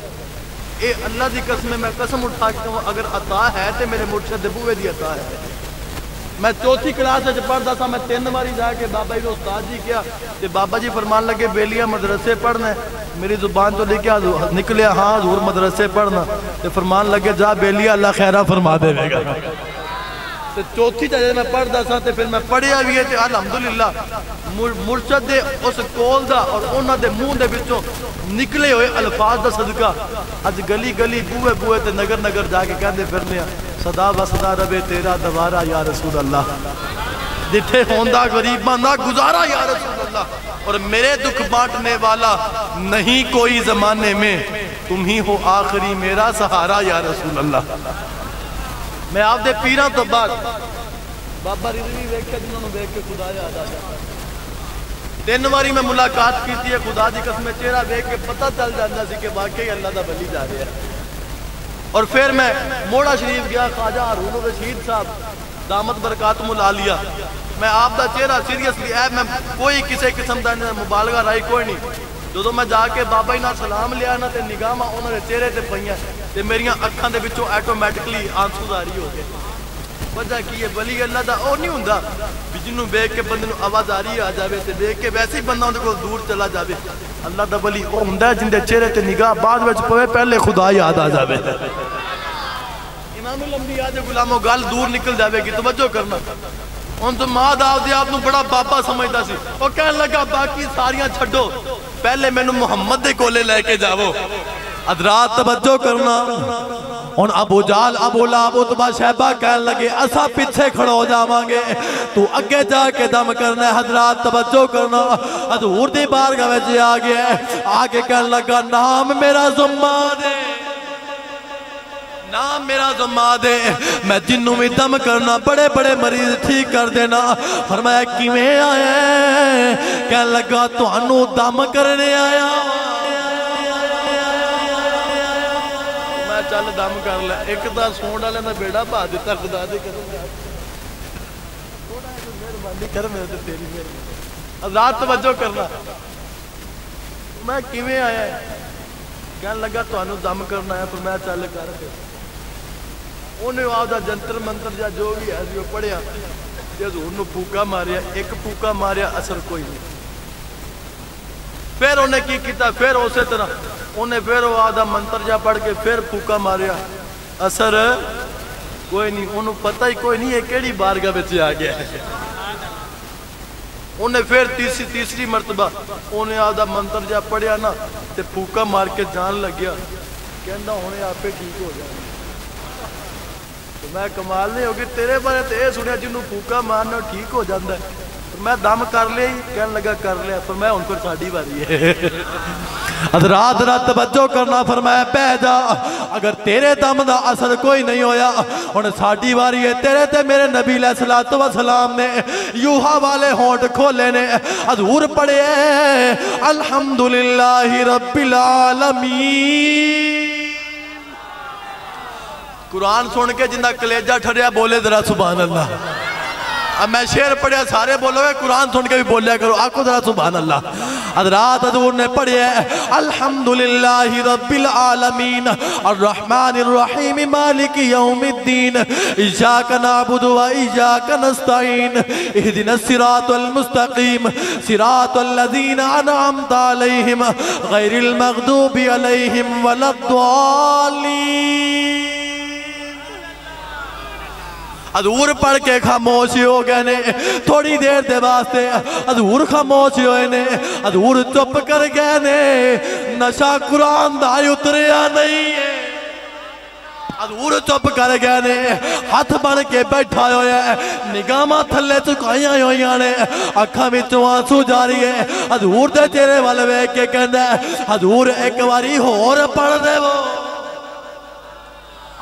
اے اللہ دی قسم میں قسم اٹھا کے کہوں اگر عطا ہے تے میرے مرشد بوے دی عطا ہے میں چوتھی کلاس وچ پڑھدا تھا میں 3 باری جا کے بابا جی استاد جی کیا تے بابا جی فرمان لگے بیلیا مدرسے پڑھنا ہے میری زبان تو لکھیا نکلیا ہاں حضور مدرسے پڑھنا تے فرمان لگے جا بیلیا اللہ خیرہ فرما دے گا تے چوتھی جگہ میں پڑھدا تھا تے پھر میں پڑھیا بھی ہے تے الحمدللہ مرشد دے اس کول دا اور انہاں دے منہ دے وچوں نکلے ہوئے الفاظ دا صدقہ اج گلی گلی بوئے بوئے تے نگر نگر جا کے کہندے پھرنے صدا و صدا رب تیرا دوارا یا رسول اللہ جتھے ہوندا غریباں نہ گزارا یا رسول اللہ اور میرے دکھ بانٹنے والا نہیں کوئی زمانے میں تم ہی ہو آخری میرا سہارا یا رسول اللہ میں آپ دے پیراں تو بعد بابا رضوی ویکھے جنہوں نے ویکھ کے خدا یاد آ جاتا 3 باری میں ملاقات کی تھی خدا دی قسم چہرہ دیکھ کے پتہ چل جاتا سی کہ واقعی اللہ دا ولی جا رہا ہے اور پھر میں موڑا شریف گیا خواجہ ہارون الرشید صاحب دامت برکاتہم العالیہ میں آپ دا چہرہ سیریسلی میں کوئی کسی قسم دا مبالغہ رائی کوئی نہیں جو میں جا کے بابا ہی نہ سلام لیا نا تے نگاہ ماں انہوں نے چہرے تے پہیاں تے میریاں اکھاں دے بچوں ایٹومیٹکلی آنسو داری ہو گئے وجہ کی ہے ولی اللہ دا او نہیں ہوندا بھی جنوں بیک کے بندے نو آوازاری آ جاوے تے دیکھ کے ویسے ہی بندہ اندے کو دور چلا جاوے اللہ دا ولی او ہوندا ہے جن دے چہرے تے نگاہ بعد وچ پوے پہلے خدا یاد آ جاوے امام الانبیاء دے غلاموں گل دور نکل جاوے گی توجہ کرنا ان تو ماں دا دے آپ نو بڑا بابا سمجھدا سی او کہنے لگا باقی ساریاں چھڈو پہلے مینوں محمد دے کولے لے کے جاؤ حضرات توجہ کرنا ان ابو جال ابو لہب عتبہ شیبہ کہنے لگے اسا پیچھے کھڑو جاواں گے تو اگے جا کے دم کرنا ہے حضرات توجہ کرنا حضور دی بارگاہ وچ آ گیا آگے کہنے لگا نام میرا ذمہ دے نام میرا ذمہ دے میں جنوں میں دم کرنا بڑے بڑے مریض ٹھیک کر دینا فرمایا کیویں آیا کہنے لگا تانوں دم کرنے آیا چل دم کر لے ایک دا سون والے نے بیڑا پا دیتا خدا دے مہربانی کر میرے تے تیری مہربانی حضرات توجہ کرنا میں کیویں آیا ہے کہنے لگا تانوں دم کرنا ہے پر میں چل کر کے انہیں آدھا جنتر منتر جا جو بھی ہے جو پڑھیا حضور نو پھوکا ماریا ایک پھوکا ماریا اثر کوئی نہیں پھر انہیں کی کیتا پھر اسے طرح انہیں پھر وہ آدھا منتر جا پڑھ کے پھر پھوکا ماریا اثر کوئی نہیں انہوں پتہ ہی کوئی نہیں ہے کیڑی بارگاہ بچے آ گیا ہے انہیں پھر تیسری مرتبہ انہیں آدھا منتر جا پڑھیا نا تے پھوکا مار کے جان لگ گیا کہنا انہیں آپ پہ ٹھیک ہو جائے تو میں کمال نہیں ہوگی تیرے بارے تے اے سنیا جنہوں پھوکا مارنا ٹھیک ہو جاندہ ہے میں دم کر لیا ہی کہنے لگا کر لیا پر میں ان پر ساڑھی باری ہے حضرات ذرا توجہ کرنا، فرمایا بہ جا، اگر تیرے دم دا اثر کوئی نہیں ہویا ہن ساڈی واری ہے، تیرے تے میرے نبی علیہ الصلوۃ والسلام نے یوحا والے ہونٹ کھولے نے، حضور پڑھے الحمدللہ رب العالمین۔ قرآن سن کے جندہ کلیجہ ٹھریا بولے ذرا سبحان اللہ۔ اب میں شعر پڑھیا سارے بولو گے، قرآن سن کے بھی بولیا کرو، آکو ذرا سبحان اللہ۔ حضرات حضور نے پڑھیا الحمدللہ رب العالمین الرحمن الرحیم مالک یوم الدین ایاک نعبد و ایاک نستعین اہدنا الصراط المستقیم صراط الذین انعمت علیہم غیر المغضوب علیہم ولا الضالین۔ حضور پڑھ کے خاموش ہو گئے نے، تھوڑی دیر دے واسطے حضور خاموش ہوئے نے، حضور چپ کر گئے نے، نشہ قرآن دا اتریا نہیں ہے۔ حضور چپ کر گئے نے، ہاتھ بن کے بیٹھا ہویا ہے، نگاہاں تھلے چکائیاں ہوئیاں نے، اکھاں وچوں آنسو جاری ہے۔ حضور دے چہرے والے ویکھ کے کہندا ہے حضور ایک واری ہور پڑھ دے وہ،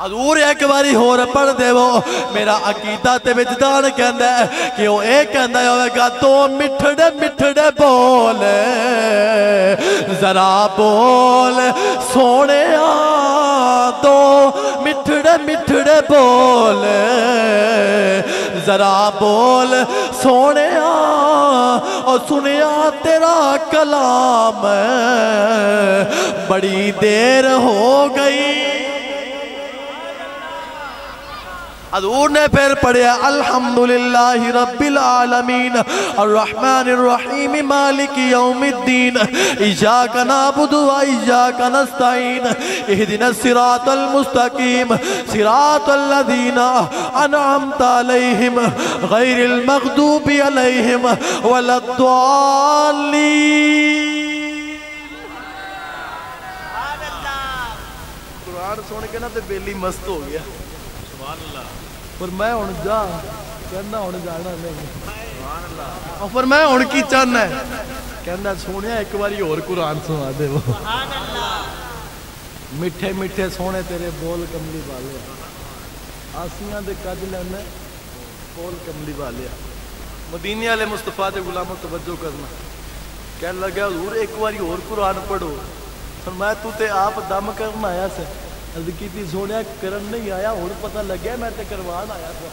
حضور ایک باری ہور پڑھ دے وہ، میرا عقیدہ تے وجدان کہندا ہے کہ وہ ایک کہندا ہوئے گا تو مٹھڑے مٹھڑے بول ذرا بول سونے تو مٹھڑے مٹھڑے بول ذرا بول سونے اور سنیا تیرا کلام بڑی دیر ہو گئی۔ حضور نے پھر پڑھیا الحمدللہ رب العالمین الرحمن الرحیم مالک یوم الدین ایاک نعبد و ایاک نستعین اہدنا الصراط المستقیم صراط الذین انعمت علیہم غیر المغضوب علیہم ولا الضالین۔ قرآن سن کے نا تے بیلی مست ہو گیا، پر میں ہن جا کہنا ہن جانا نہیں، پر میں ہن کی چاہنا ہے کہنا سونیا ایک باری اور قرآن سنا دے وہ، میٹھے میٹھے سونے تیرے بول کملی والے، آسیاں دے کج لینا بول کملی والے۔ مدینے والے مصطفیٰ دے غلاموں توجہ کرنا، کہنے لگا حضور ایک باری اور قرآن پڑھو، فرمایا تو تے آپ دم کرنا آیا سے، عرض کی تھی سونیا کرن نہیں آیا، اور پتہ لگیا میں تے کروان آیا تھا۔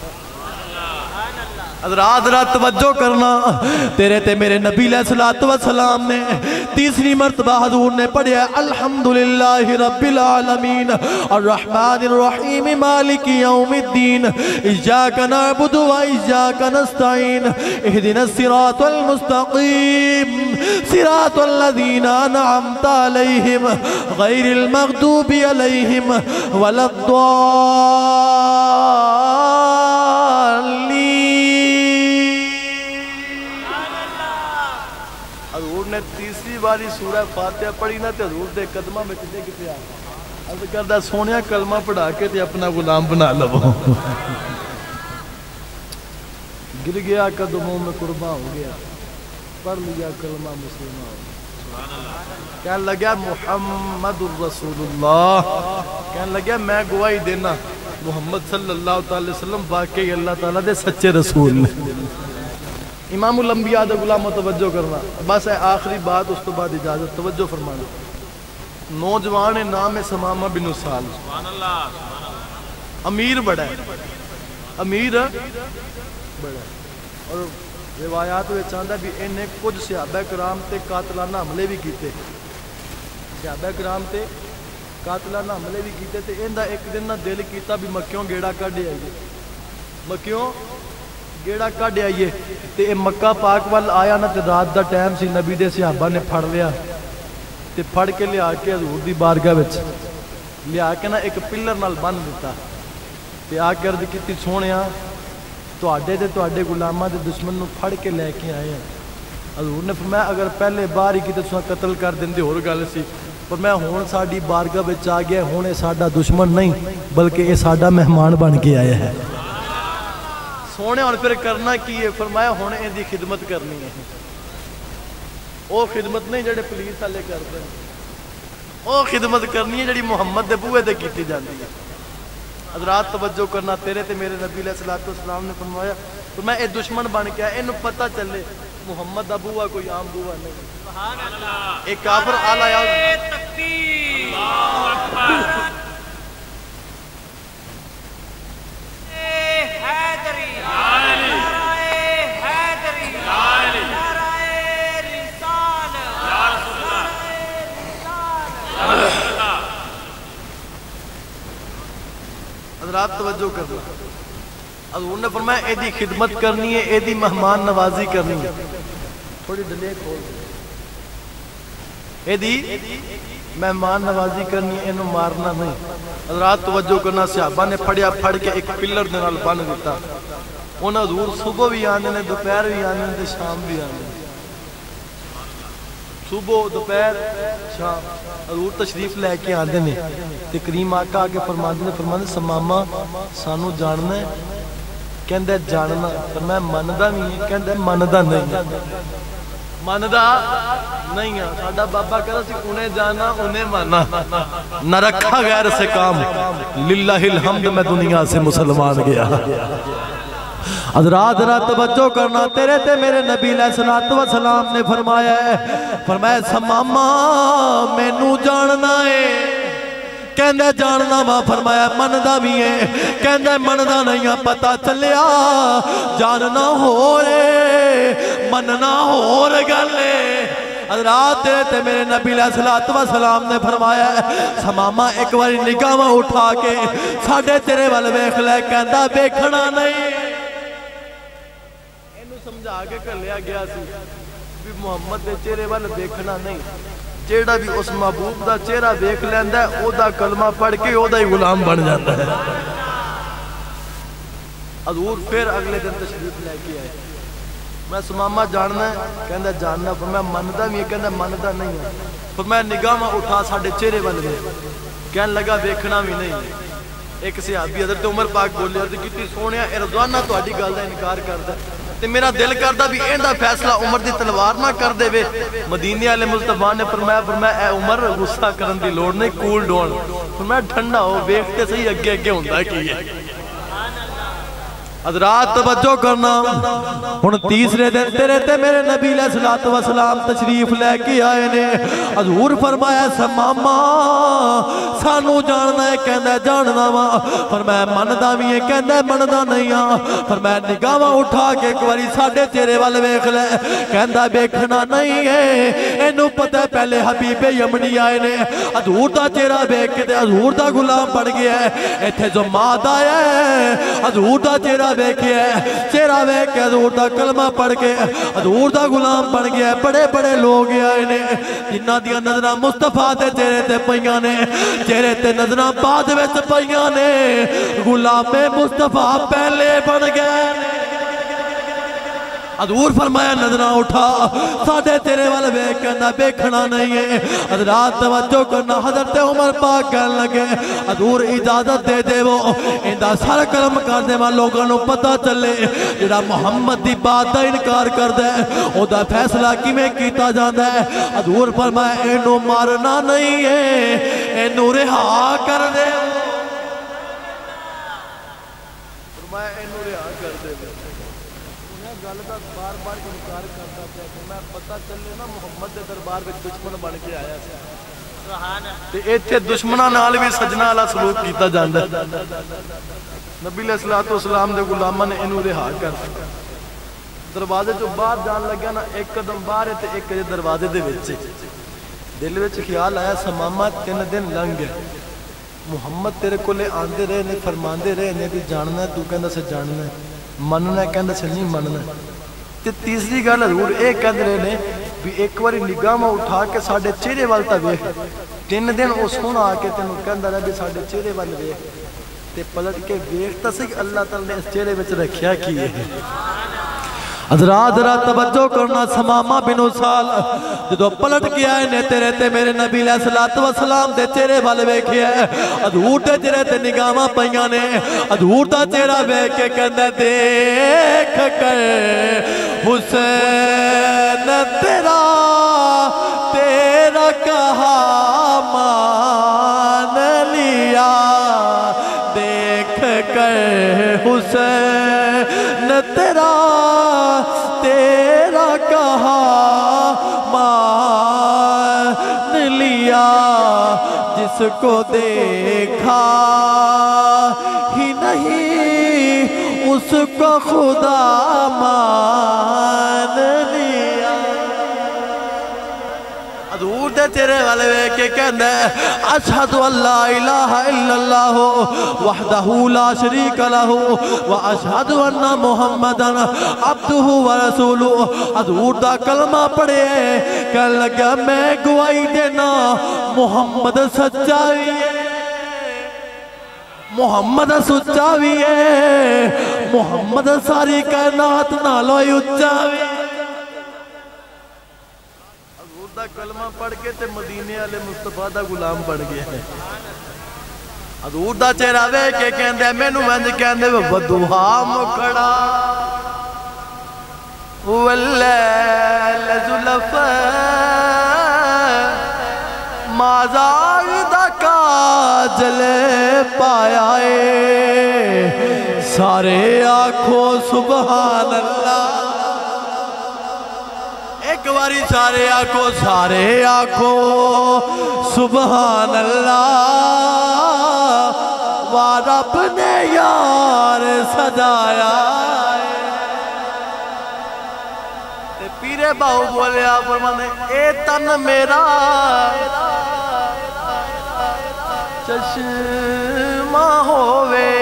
حضرات رات توجہ کرنا، تیرے تے میرے نبی علیہ السلام نے تیسری مرتبہ حضور نے پڑھیا الحمدللہ رب العالمین الرحمن الرحیم مالک یوم الدین ایاک نعبد و ایاک نستعین اہدنا الصراط المستقیم صراط الذین انعمت علیہم غیر المغضوب علیہم ولا الضالین۔ حضور نے تیسری باری سورہ فاتحہ پڑھی نا تے حضور دے قدمہ میں کتے کتے آ عرض کردہ سونیا کلمہ پڑھا کے تے اپنا غلام بنا لو، گر گیا قدموں میں قرباں ہو گیا، پڑھ لیا کلمہ مسلمہ ہو گیا۔ کہنے لگا محمد الرسول اللہ، کہنے لگا میں گواہی دینا محمد صلی اللہ علیہ وسلم واقعی اللہ تعالیٰ دے سچے رسول نے۔ امام الانبیاء دے غلاموں توجہ کرنا، بس ہے آخری بات، اس تو بعد اجازت، توجہ فرمانا۔ نوجوان نام ہے سمامہ بن اسال، امیر بڑا ہے، امیر بڑا ہے، اور روایات میں چاہتا بھی انہیں کچھ صحابہ کرام تے قاتلانہ حملے بھی کیتے، صحابہ کرام تے قاتلانہ حملے بھی کیتے تے اندہ ایک دن نہ دل کیتا بھی مکیوں گیڑا کڈے آئیے، مکیوں گیڑا کڈے آئیے تے مکہ پاک وال آیا نا تے رات دا ٹائم سی، نبی دے صحابہ نے پھڑ لیا تے پھڑ کے لیا کے حضور دی بارگاہ وچ لیا کے نا ایک پلر نال بن دیتا تے آ کے عرض کیتی سونیا تو غلامہ دے دشمن نو پھڑ کے لے کے آئے ہیں۔ حضور نے فرمایا اگر پہلے بار ہی کی تو قتل کر دیں اور گل سی، پر میں ہون ساڈی بارگاہ وچ آ گیا، ہون ساڈا دشمن نہیں بلکہ یہ ساڈا مہمان بن کے آیا ہے۔ سونے ہون پھر کرنا کی ہے؟ فرمایا ہون ان دی خدمت کرنی ہے، وہ خدمت نہیں جڑے پولیس والے کرتے ہیں، وہ خدمت کرنی ہے جڑی محمد دے بوئے دے کیتی جاندی ہے۔ حضرات توجہ کرنا، تیرے تے میرے نبی علیہ السلام نے فرمایا تو میں اے دشمن بن کے اینو پتہ چلے محمد دا بوا کوئی عام بوا نہیں، سبحان اللہ، ایک کافر اعلی یا تکبیر، اللہ اکبر، حیدری، نعرہ حیدری، نعرہ رسالت، یا رسول اللہ، حضرات توجہ کر دو۔ حضور نے فرمایا اے دی خدمت کرنی ہے، اے دی مہمان نوازی کرنی ہے، تھوڑی ڈلے کھول اے دی مہمان نوازی کرنی ہے، انہوں مارنا نہیں۔ حضرات توجہ کرنا، صحابہ نے پھڑ کے ایک پلر دے نال بن دیتا، انہوں حضور صبح بھی آنے نے، دوپہر بھی آنے نے، شام بھی آنے نے، صبح دوپہر شام حضور تشریف لے کے آنے نے۔ تے کریم آقا آگے فرمانے سماما سانو جاننا ہے، کہندہ جاننا، فرمایا مندہ نہیں ہے، کہندہ مندہ نہیں ہے، مندہ نہیں ہے۔ ساڈا بابا کہہ رہا سی انہیں جانا انہیں مانا، نہ رکھا غیر سے کام، للہ الحمد میں دنیا سے مسلمان گیا۔ حضرات توجہ کرنا، تیرے تے میرے نبی علیہ السلام نے فرمایا سماما مینوں جاننا ہے، کہندہ جاننا وا، فرمایا مندا بھی ہے، کہندہ مندا نہیں ہے، پتہ چلیا جاننا ہو رے مننا ہو رے گلے۔ حضرات تیرے تے میرے نبی علیہ السلام نے فرمایا سماما ایک باری نگاہ اٹھا کے ساڑھے تیرے والے ویکھ لے، کہندہ بیکھنا نہیں۔ اینو سمجھا کے کر لیا گیا سی بھی محمد دے چہرے والے بیکھنا نہیں، جیڑا بھی اس محبوب دا چہرہ بیکھ لیندہ ہے او دا کلمہ پڑھ کے او دا ہی غلام بن جاتا ہے۔ حضور پھر اگلے دن تشریف لے کے آئے، میں سماما جاننا ہے، کہندہ جاننا، فرمایا مندہ بھی ہے، کہندہ مندہ نہیں ہے، فرمایا نگاہ میں اٹھا ساڑھے چہرے والے کہنے لگا بیکھنا بھی نہیں ہے۔ ایک صحابی حضرت عمر پاک بولے حضرت کتنی سونیا اے رضوانہ تو اڈی گل دا انکار کردہ تے میرا دل کردہ بھی ایندہ فیصلہ عمر دی تلوار نہ کر دے وے۔ مدینہ علیہ مصطفیٰ نے فرمایا اے عمر غصہ کرن دی لوڑ نہیں، کول ڈون، فرمایا ٹھنڈا ہو، بیکھتے صحیح اگے ہوندہ کی ہے۔ حضرات توجہ کرنا، ہن تیسرے دن تیرے تے میرے نبی علیہ السلام تشریف لے کے آئے نے۔ حضور فرمایا سماما سانو جاننا ہے، کہندہ جاننا وا، فرمایا مندہ بھی ہے، کہندہ مندہ نہیں ہاں، فرمایا نگاہ اٹھا کے ایک باری ساڑھے تیرے والے ویکھ لے، کہندہ بیکھنا نہیں ہے۔ اینو پتہ ہے پہلے حبیب یمنی آئے نے، حضور دا چہرہ بیکھ کے حضور دا غلام بڑھ گیا ہے، ایتھے جو ماد آیا ہے حضور دا چہرہ بیکھے ہے، چہرہ بیکھ کے حضور دا کلمہ پڑھ کے حضور دا غلام بن گیا ہے۔ بڑے بڑے لوگ آئے نے جنہ دیا نظرہ مصطفیٰ تے چہرے تے پئیاں نے، چہرے تے نظرہ بعد وچ پئیاں نے، غلام مصطفیٰ پہلے بن گئے۔ حضور فرمایا نظرہ اٹھا ساڑھے تیرے والے بیکھنا بیکھنا نہیں ہے۔ حضرات توجہ کرنا، حضرت عمر پاک کہنے لگے حضور اجازت دے دے وہ اندہ سر کرم کر دے وہاں لوگوں نے پتہ چلے جڑا محمد دی بات دا انکار کر دے او دا فیصلہ کی میں کیتا جاندہ ہے۔ حضور فرمایا اینو مارنا نہیں ہے، اینو رہا کر دے، فرمایا اینو رہا کر دے۔ غلطہ بار بار انکار کرتا پیا کہ میں پتہ چلے نا محمد دے دربار میں دشمن بن کے آیا سی، تے ایتھے دشمناں نال بھی سجنا والا سلوک کیتا جاندا ہے۔ نبی علیہ السلام دے غلاماں نے اینو رہا کر دروازے جو باہر جان لگا نا، ایک قدم باہر ہے تے ایک دروازے دے وچ، دل وچ خیال آیا سماما 3 دن لنگ گئے، محمد تیرے کولے آندے رہے نے، فرماندے رہے نے بھی جاننا ہے، تو کہندا سے جاننا ہے، مننا ہے، کہندہ سے نہیں مننا ہے۔ تے تیسری گل حضور ایک کہندے رہے نے بھی ایک باری نگاہ میں اٹھا کے ساڑھے چہرے والتا ویکھ، 3 دن اس سونا آ کے تینوں کہندہ رہے بھی ساڑھے چہرے وال ویکھ، تے پلٹ کے ویکھتا سی اللہ تعالی نے اس چہرے وچ رکھیا کی ہے۔ حضرات توجہ کرنا، سمامہ بن اسال جدو پلٹ گیا ہے نے تیرے تے میرے نبی علیہ السلام دے چہرے والے ویکھے ہے، حضور دے چہرے تے نگاہاں پئیاں نے، حضور دا چہرہ ویکھ کے کہندا دیکھ کر حسین تیرا کہا حسین تیرا کہا مان لیا، جس کو دیکھا ہی نہیں اس کو خدا مان لیا۔ حضور دے چہرے والے وے کے کہندہ ہے اشہد ان لا الہ الا اللہ وحدہ لا شریک لہ واشہد ان محمدن عبدہ ورسولہ۔ حضور دا کلمہ پڑھے کہنے لگا میں گواہی دینا محمد سچا بھی ہے، محمد سچا بھی ہے، محمد ساری کائنات نالو ہی اچھا بھی ہے۔ حضور دا کلمہ پڑھ کے تے مدینے والے مصطفیٰ دا غلام بن گئے ہیں۔ حضور دا چہرہ وے کے کہندے مینوں ونج کہندے ودوہا مکھڑا واللیل زلفا مازاغ دا کاجل پایا ہے، سارے آنکھوں سبحان اللہ، ایک باری سارے آنکھوں سبحان اللہ، رب نے یار سجایا ہے۔ پیرے باہو بولیا فرمانے اے تن میرا چشمہ ہووے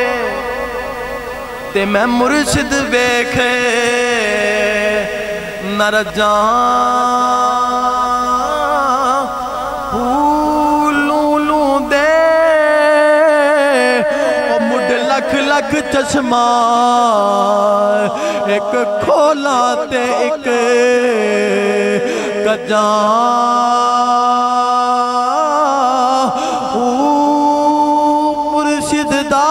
تے میں مرشد ویکھے نہ رجاں پھولوں دے او مڈ لکھ لکھ چشمہ ایک کھولا تے ایک کجاں مرشد دا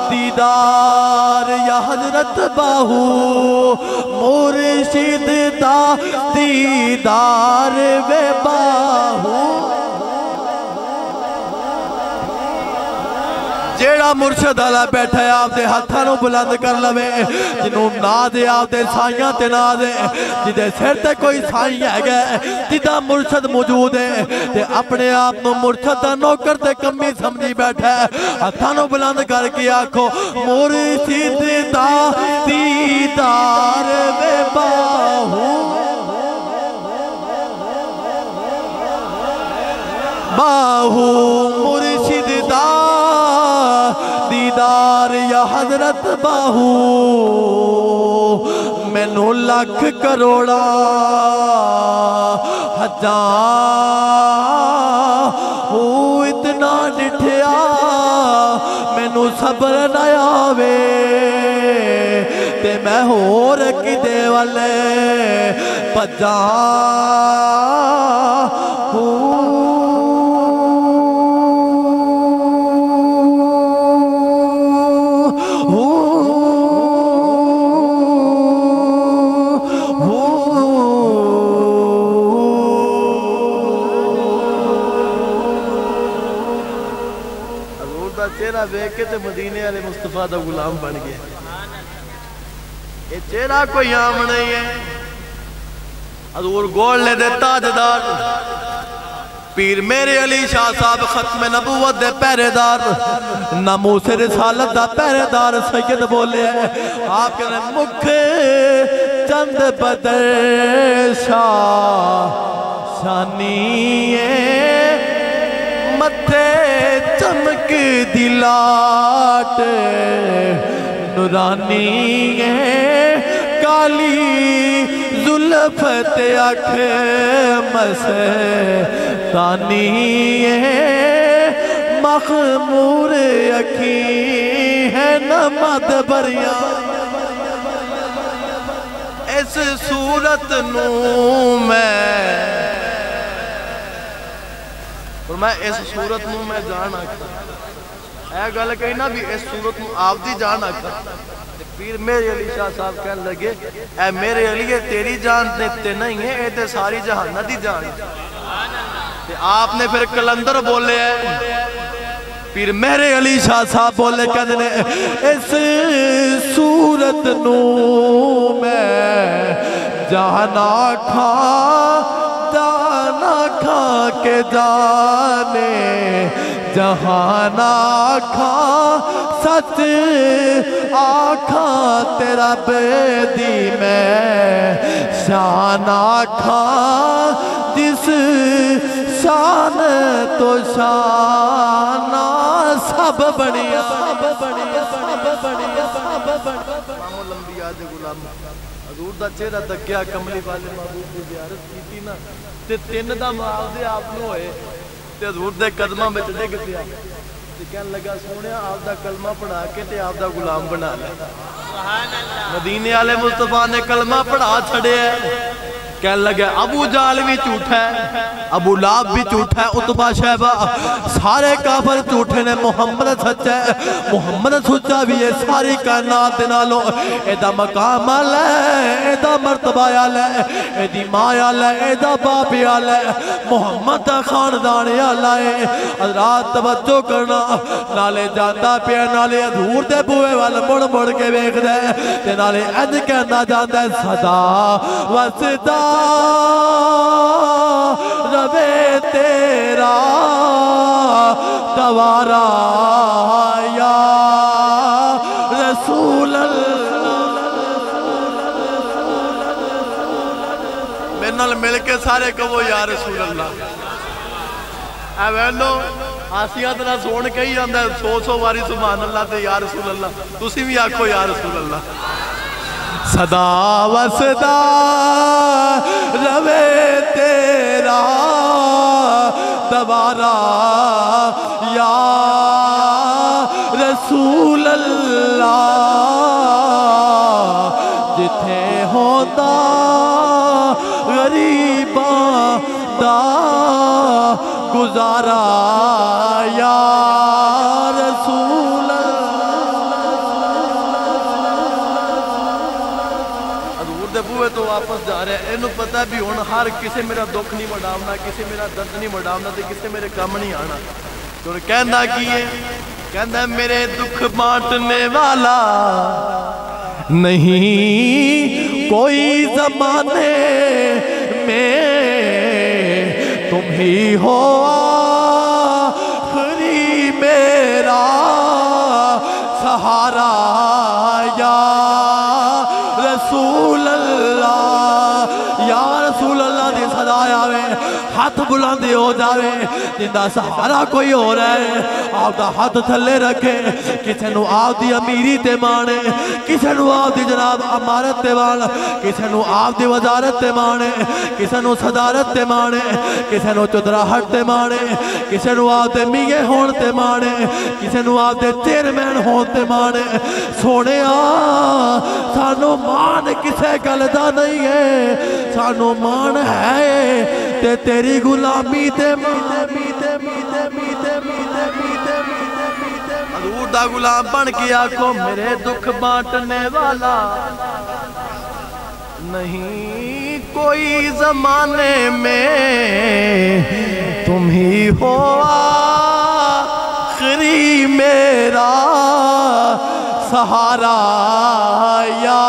دیدار یا حضرت باہو مرشد دا دیدار وے باہو جیڑا مرشد اللہ بیٹھا ہے آپ دے ہاتھانوں بلند کر لوے، جنہوں نا دے آپ دے سائیاں تے نا دے، جدے سر تے کوئی سائیں ہے گئے جدہ مرشد موجود ہے تے اپنے آپ نو مرشد دا نوکر تے کمی سمجھی بیٹھا ہے۔ ہاتھانوں بلند کر کے آکھو مرشد دا دیدار وے باہو باہو مرشد دا دیدار یا حضرت باہو مینوں لکھ کروڑا ہزاں اتنا ڈٹھیا مینوں صبر نہ آوے تے میں ہور کدے والے بجاں چہرہ بیک کے تے مدینے والے مصطفیٰ دا غلام بن گئے۔ یہ چہرہ کوئی عام نہیں ہے۔ حضور گول لے دے تاجدار پیر میرے علی شاہ صاحب ختم نبوت دے پہرے دار ناموس رسالت دا پہرے دار سید بولے ہیں آپ کہنے مکھ چند بدر شاہ شانی متھے چمک دلاٹ نورانی کالی زلفت اکھ مستانی مخمور اکھی ہے نمد بریاں اس صورت نو میں اس صورت نو میں جان آکھا اے گل کہیں نا بھی اس صورت نو آپ دی جان آکھا پیر میرے علی شاہ صاحب کہنے لگے اے میرے علی تیری جان دیتے نہیں ہے اے تے ساری جہانہ دی جان تے آپ نے پھر کلندر بولے ہیں پیر مہر علی شاہ صاحب بولے کہتے نے اس صورت نو میں جانا کھا جانا کھا کے جانے جہانا کھا سچ آکھا تیرا بیدی میں شانا کھا جس شان تو شانہ سب بڑھیا امام الانبیاء دے غلام حضور دا چہرہ تکیا کملی والے محبوب دی زیارت کی نا تے تین دا معاوضے آپ نو ہوئے تے حضور دے قدمہ میں ڈگ پیا تے کہنے لگا سونیا آپ دا کلمہ پڑھا کے تے آپ دا غلام بنا لے مدینے والے مصطفیٰ نے کلمہ پڑھا چھڑے ہے کہنے لگا ابو جال بھی جھوٹا ہے ابو لاب بھی جھوٹا ہے عتبہ شیبہ سارے کافر جھوٹے نے محمد سچا ہے محمد سچا بھی ہے ساری کائنات دنالو ایدہ مقام آلے ایدہ مرتبہ آلے ایدی ماں آلے ایدہ باپی آلے محمد خاندان آلے حضرات توجہ کرنا نالے جاندہ پیا نالے حضور دے بوئے والا مڑ مڑ کے بیک دے تے نالے اج کہنا جاندہ ہے صدا وصدا روے تیرا دوارا یا رسول اللہ میرے نال مل کے سارے کہو یا رسول اللہ اے ویلو آسیہ ترہ سون کہی جاندہ ہے سو واری سبحان اللہ تے یا رسول اللہ تسی بھی آکھو یا رسول اللہ صدا و صدا روے تیرا دوارا یا رسول اللہ جتھے ہوتا غریباں دا گزارا یا رسول اللہ بوئے تو واپس جا رہے ہیں انہوں پتہ بھی ہونا ہر کسے میرا دکھ نہیں مڈاونا کسے میرا درد نہیں مڈاونا تے کسے میرے کام نہیں آنا تو کہندہ کیے کہندہ میرے دکھ بانٹنے والا نہیں کوئی زمانے میں تم ہی ہو آخری میرا سہارا یا رسول اللہ یا رسول اللہ دی صدا آوے ہاتھ بلاندے ہو جاوے جندہ سہارا کوئی ہو رہا ہے آپ دا ہاتھ تھلے رکھے کسے نو آپ دی امیری تے مانے کسے نو آپ دی جناب امارت تے مانے کسے نو آپ دی وزارت تے مانے کسے نو صدارت تے مانے کسے نو چودراہٹ تے مانے کسے نو آپ دے میگے ہون تے مانے کسے نو آپ دے چیئرمین ہون تے مانے سونے سانو مان کسے گلدہ نہیں ہے سانو مان ہے تے تیری غلامی تے حضور دا غلام بن کے آنکھوں میرے دکھ بانٹنے والا نہیں کوئی زمانے میں تم ہی ہو آخری میرا سہارا یا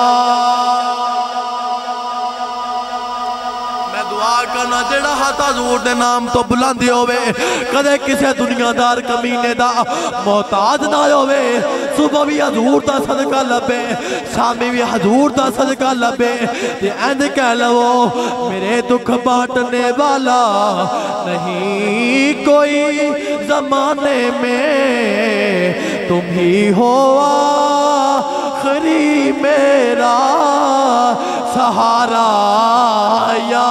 کرنا جڑا ہاتھ حضور دے نام تو بلندی ہوئے کدے کسے دنیا دار کمینے دا محتاج نہ ہوئے صبح بھی حضور دا صدقہ لبے شامی بھی حضور دا صدقہ لبے تے اند کہہ لو میرے دکھ بانٹنے والا نہیں کوئی زمانے میں تم ہی ہو آخری میرا سہارا یا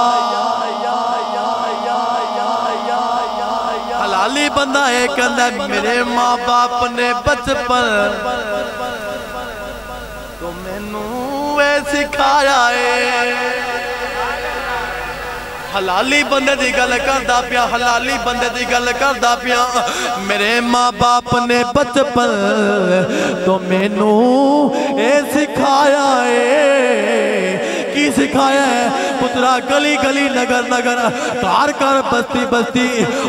حلالی بندہ ہے کہندہ میرے ماں باپ نے بچپن تو میں نوے سکھایا ہے حلالی بندے دی گل کردہ پیا حلالی بندے دی گل کردہ پیا میرے ماں باپ نے بچپن تو میں نوے سکھایا ہے سکھایا ہے پترا گلی گلی نگر نگر کار کار بستی بستی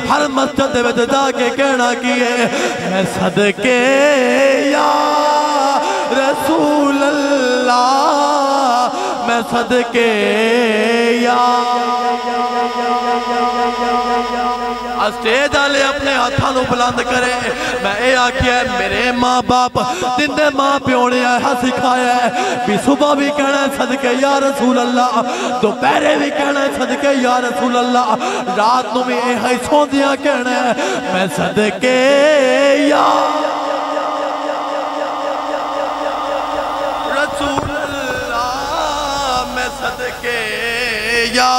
ہر مسجد دے وچ جا کے کہنا کیے میں صدقے یا رسول اللہ میں صدقے یا اسٹیج والے اپنے ہاتھوں بلند کرے میں اے آکھیا ہے میرے ماں باپ جندے ماں پیو نے ایہا سکھایا ہے بھی صبح بھی کہنا ہے صدقے یا رسول اللہ دوپہرے بھی کہنا ہے صدقے یا رسول اللہ رات نو بھی ایہا ہی سوندیاں کہنا ہے میں صدقے یا رسول اللہ میں صدقے یا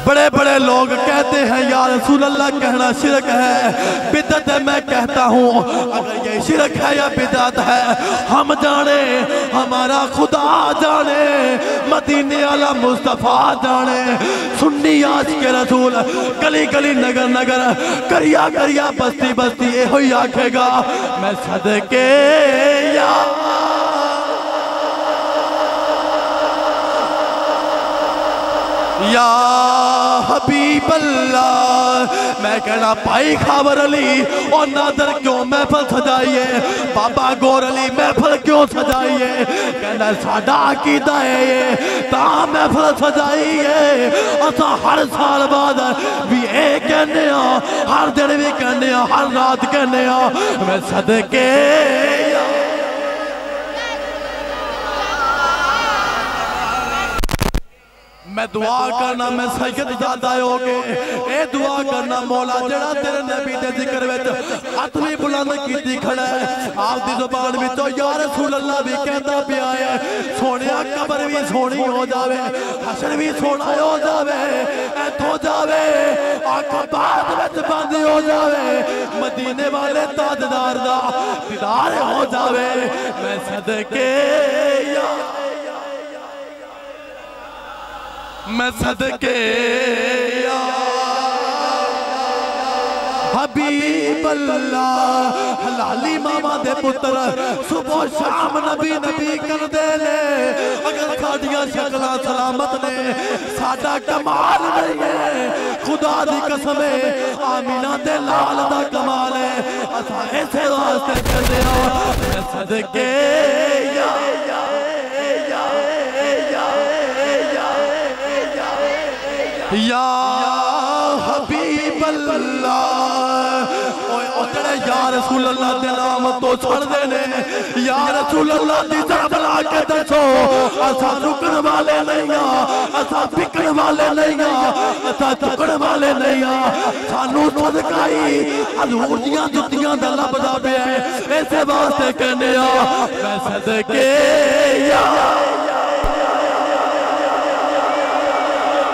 بڑے بڑے لوگ کہتے ہیں یا رسول اللہ کہنا شرک ہے بدعت ہے میں کہتا ہوں اگر یہ شرک ہے یا بدعت ہے ہم جانے ہمارا خدا جانے مدینے والا مصطفیٰ جانے سنی آج کے رسول گلی گلی نگر نگر کریا کریا بستی بستی یہ ہوئی آکھے گا میں صدقے یا یا حبیب اللہ میں کہنا پائی خاور علی اور نادر کیوں محفل سجائیے بابا گور علی محفل کیوں سجائیے کہنا ساڑھا عقیدہ ہے یہ تا محفل سجائیے اسا ہر سال بعد بھی اے کہنے ہاں ہر دن بھی کہنے ہاں ہر رات کہنے ہاں میں صدقے میں دعا کرنا میں سید زیادہ ہوگے اے دعا کرنا مولا جڑا تیرے نبی دے ذکر ویچ ہاتھ بھی بلند کیتی کھڑا ہے آپ دی زبان بھی تو یا رسول اللہ بھی کہتا بھی آئے سونیا قبر بھی سونی ہو جاوے حشر بھی سونا ہو جاوے ایت ہو جاوے آنکھا بعد ویچ باندھی ہو جاوے مدینے والے تاجدار دا دیدار ہو جاوے میں صدقے یا میں صدقے یا حبیب اللہ حلالی ماما دے پتر صبح شام نبی نبی کر دے لے اگر ساڑیاں شکلہ سلامت نے ساڑا کمال نہیں ہے خدا دی قسمے آمینہ دے لال دا کمال ہے اسا ایسے واسطے کر دے میں صدقے یا یا حبیب اللہ اوٹڑے یا رسول اللہ دے نام تو چھڑ دینے یا رسول اللہ دی جابلا کے دسو اسا رکن والے نہیں اسا بکن والے نہیں اسا چکن والے نہیں سانو صدقائی حضور دیاں جتیاں دا لبدا بے ایسے واسطے کہنے میں صدقے یا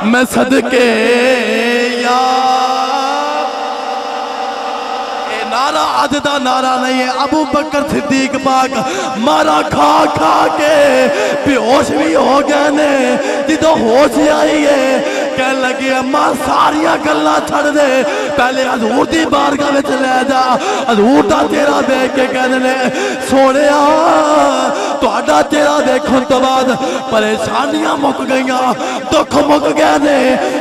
میں صدقے یا اے نعرہ عجدہ نعرہ نہیں ہے ابو بکر صدیق پاک مارا کھا کھا کے بیہوش بھی ہو گئے نے جدو ہوش آئی ہے کہنے لگی اماں ساریاں گلہ چھڑ دے پہلے حضور دی بارگاہ میں چلے جا حضور دا تیرا دیکھ کے کہنے لے سونے تو اڈا تیرا دیکھن تو بعد پریشانیاں مک گئیاں دکھ مک گئے نے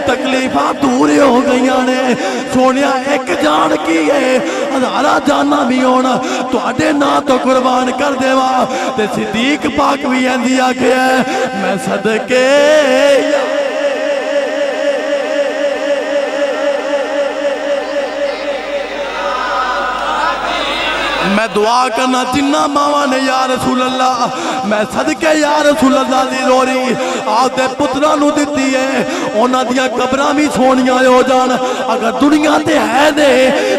تکلیفاں دوری ہو گئیاں نے سونیا ایک جان کی ہے ہزارہ جانا بھی ہونا تو اڈے نا تو قربان کر دے وا تے صدیق پاک بھی اندی آکھے ہے میں صدقے میں دعا کرنا جنہ ماما نے یا رسول اللہ میں صدقے یا رسول اللہ دی روری آدھے پترانو دیتی ہے اونا دیا قبرہ بھی سونیاں ہو جان اگر دنیا تے ہے دے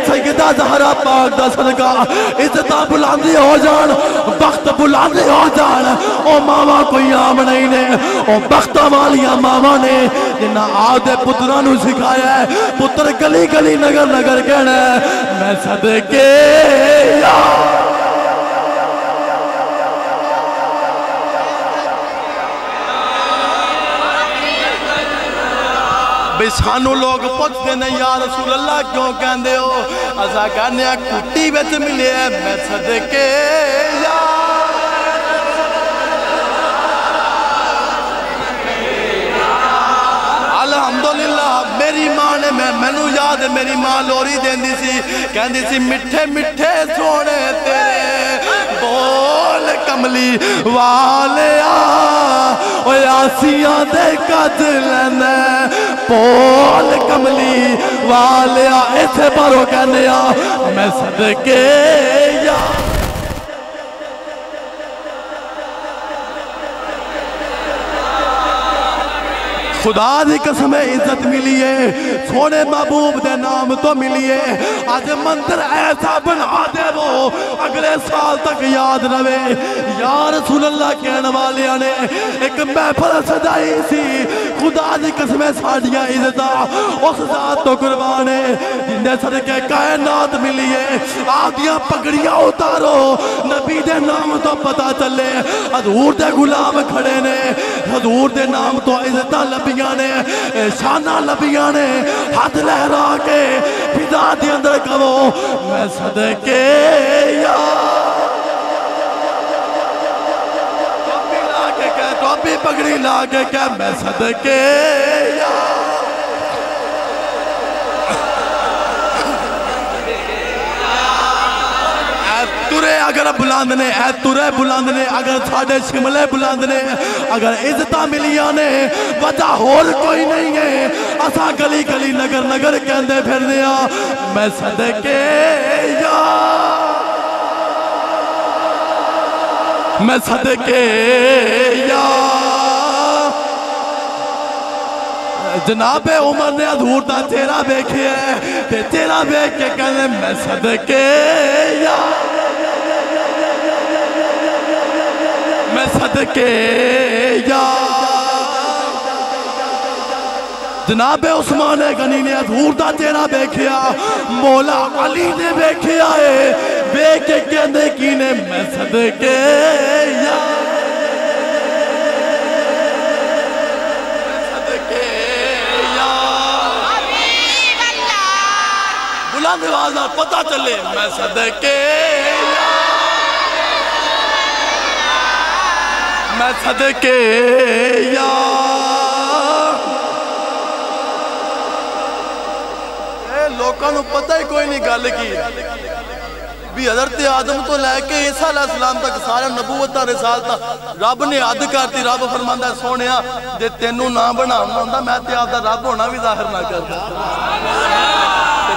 سیدہ زہرہ پاک دا صدقہ عزتہ بلاندی ہو جان بخت بلاندی ہو جان او ماما کوئی عام نہیں نے او بختہ والیاں ماما نے جنہ آدھے پترانو سکھایا ہے پتر گلی گلی نگر نگر کہنا ہے میں صدقے یا بے سانو لوگ پوچھتے ہیں یا رسول اللہ کیوں کہندے ہو اسا کہنے ہیں کٹی وچ ملے ہے میں صدقے یا یاد میری ماں لوری دیندی سی کہندی سی مٹھے مٹھے سونے تیرے بول کملی والیا او آسیاں دے کج لینے بول کملی والیا ایسے بارو کہنے میں صدقے یا خدا دی قسم عزت ملی ہے سونے محبوب دے نام تو ملی ہے آج مندر ایسا بنا دے وہ اگلے سال تک یاد رہے یا رسول اللہ کہنے والے نے ایک محفل سجائی سی خدا دی قسم ساڑیاں عزتہ اس ذات تو قربان ہے جن دے صدقے کائنات ملی ہے آدیاں پگڑیاں اتارو نبی دے نام تو پتا چلے حضور دے غلام کھڑے نے حضور دے نام تو عزتہ لبی شانہ لبیاں نے ہاتھ لہرا کے فضا دی اندر کہو میں صدقے یا ٹوپی لا کے کہہ ٹوپی پگڑی لا کے کہہ میں صدقے یا تورے اگر بلند نے اے تورے بلند نے اگر ساڑھے شملے بلند نے اگر عزتہ ملیاں نے وجہ اور کوئی نہیں ہے اسا گلی گلی نگر نگر کہندے پھر دیا میں صدقے یا میں صدقے یا جناب عمر نے حضور دا تیرا بیکھے ہے تیرا بیکھ کے کہنے میں صدقے یا میں صدقے یا جناب عثمان غنی نے حضور دا چہرہ بیکھیا مولا علی نے بیکھیا ہے بیکھ کے کہندے کینے میں صدقے یا صدقے یا بلند آواز پتہ چلے میں صدقے یا میں صدقے یا لوکاں نو پتہ ہی کوئی نہیں گل کی بھی حضرت آدم تو لے کے عیسیٰ علیہ السلام تک سارا نبوتہ رسالتہ رب نے عد کرتی رب فرماندہ ہے سونیا جے تینوں نہ بناؤنا ہوندہ میں تے آپ دا رب ہونا بھی ظاہر نہ کرتا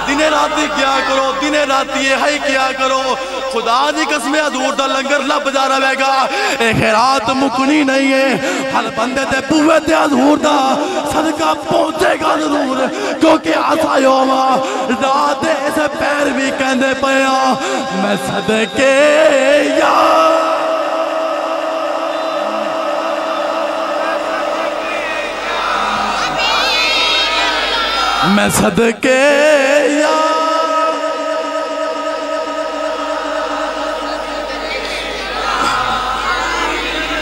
دنے راتی کیا کرو دنے راتی یہ ہی کیا کرو خدا دی قسم حضور دا لنگر لب جا رہے گا اے خیرات مکنی نہیں ہے ہر بندے تے پوے تے حضور دا صدقہ پہنچے گا ضرور کیونکہ آسا یوما رات ایسے پیر بھی کہندے پیا میں صدقے یا میں صدقے یا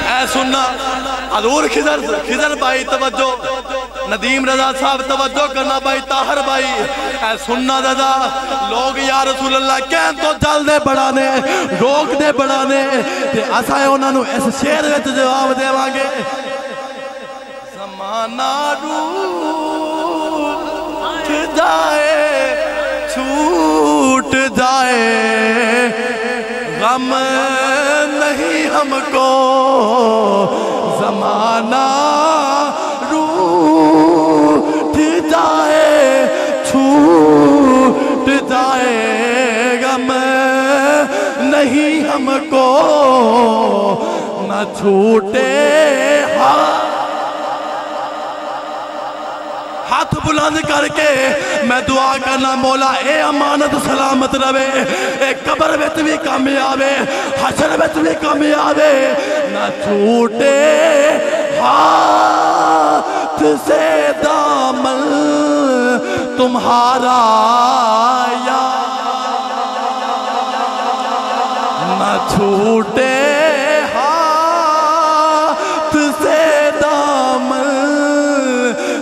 اے سننا حضور خضر بھائی توجہ ندیم رضا صاحب توجہ کرنا بھائی طاہر بھائی اے سننا دادا لوگ یا رسول اللہ کہن تو جل دے بڑھانے روک دے بڑھانے تے اسائے انہوں نے اس شیر وچ جواب دے وانگے زمانہ روٹ جائے چھوٹ جائے غم نہیں ہم کو زمانہ روٹ جائے چھوٹ جائے غم نہیں ہم کو نہ چھوٹے ہاتھ بلند کر کے میں دعا کرنا مولا اے امانت سلامت روے اے قبر ویت بھی کامیابے حشر ویت بھی کامیابے نہ چھوٹے ہاتھ سے دامن تمہارا یا نہ چھوٹے ہاتھ سے دامن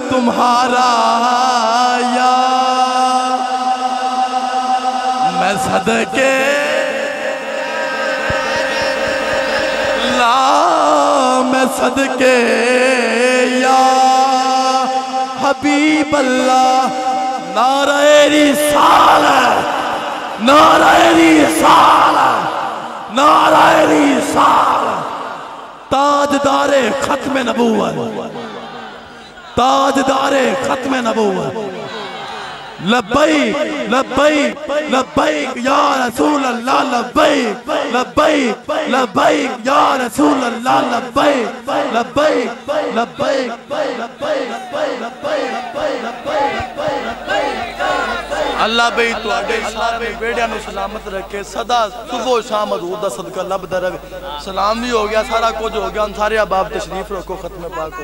تمہارا یا میں صدقے لا میں صدقے یا حبیب اللہ نعرہ رسالت، نعرہ رسالت، نعرہ رسالت، تاجدار ختم نبوت، تاجدار ختم نبوت، لبیک لبیک لبیک یا رسول اللہ، لبیک لبیک لبیک یا رسول اللہ، لبیک لبیک لبیک اللہ بھئی تو اڈے سارے بیڑیاں نو سلامت رکھے، صدا صبح و شام حضور دا صدقہ لب در سلام بھی ہو گیا، سارا کچھ ہو گیا، ہم سارے احباب تشریف رکھو ختم پاک کو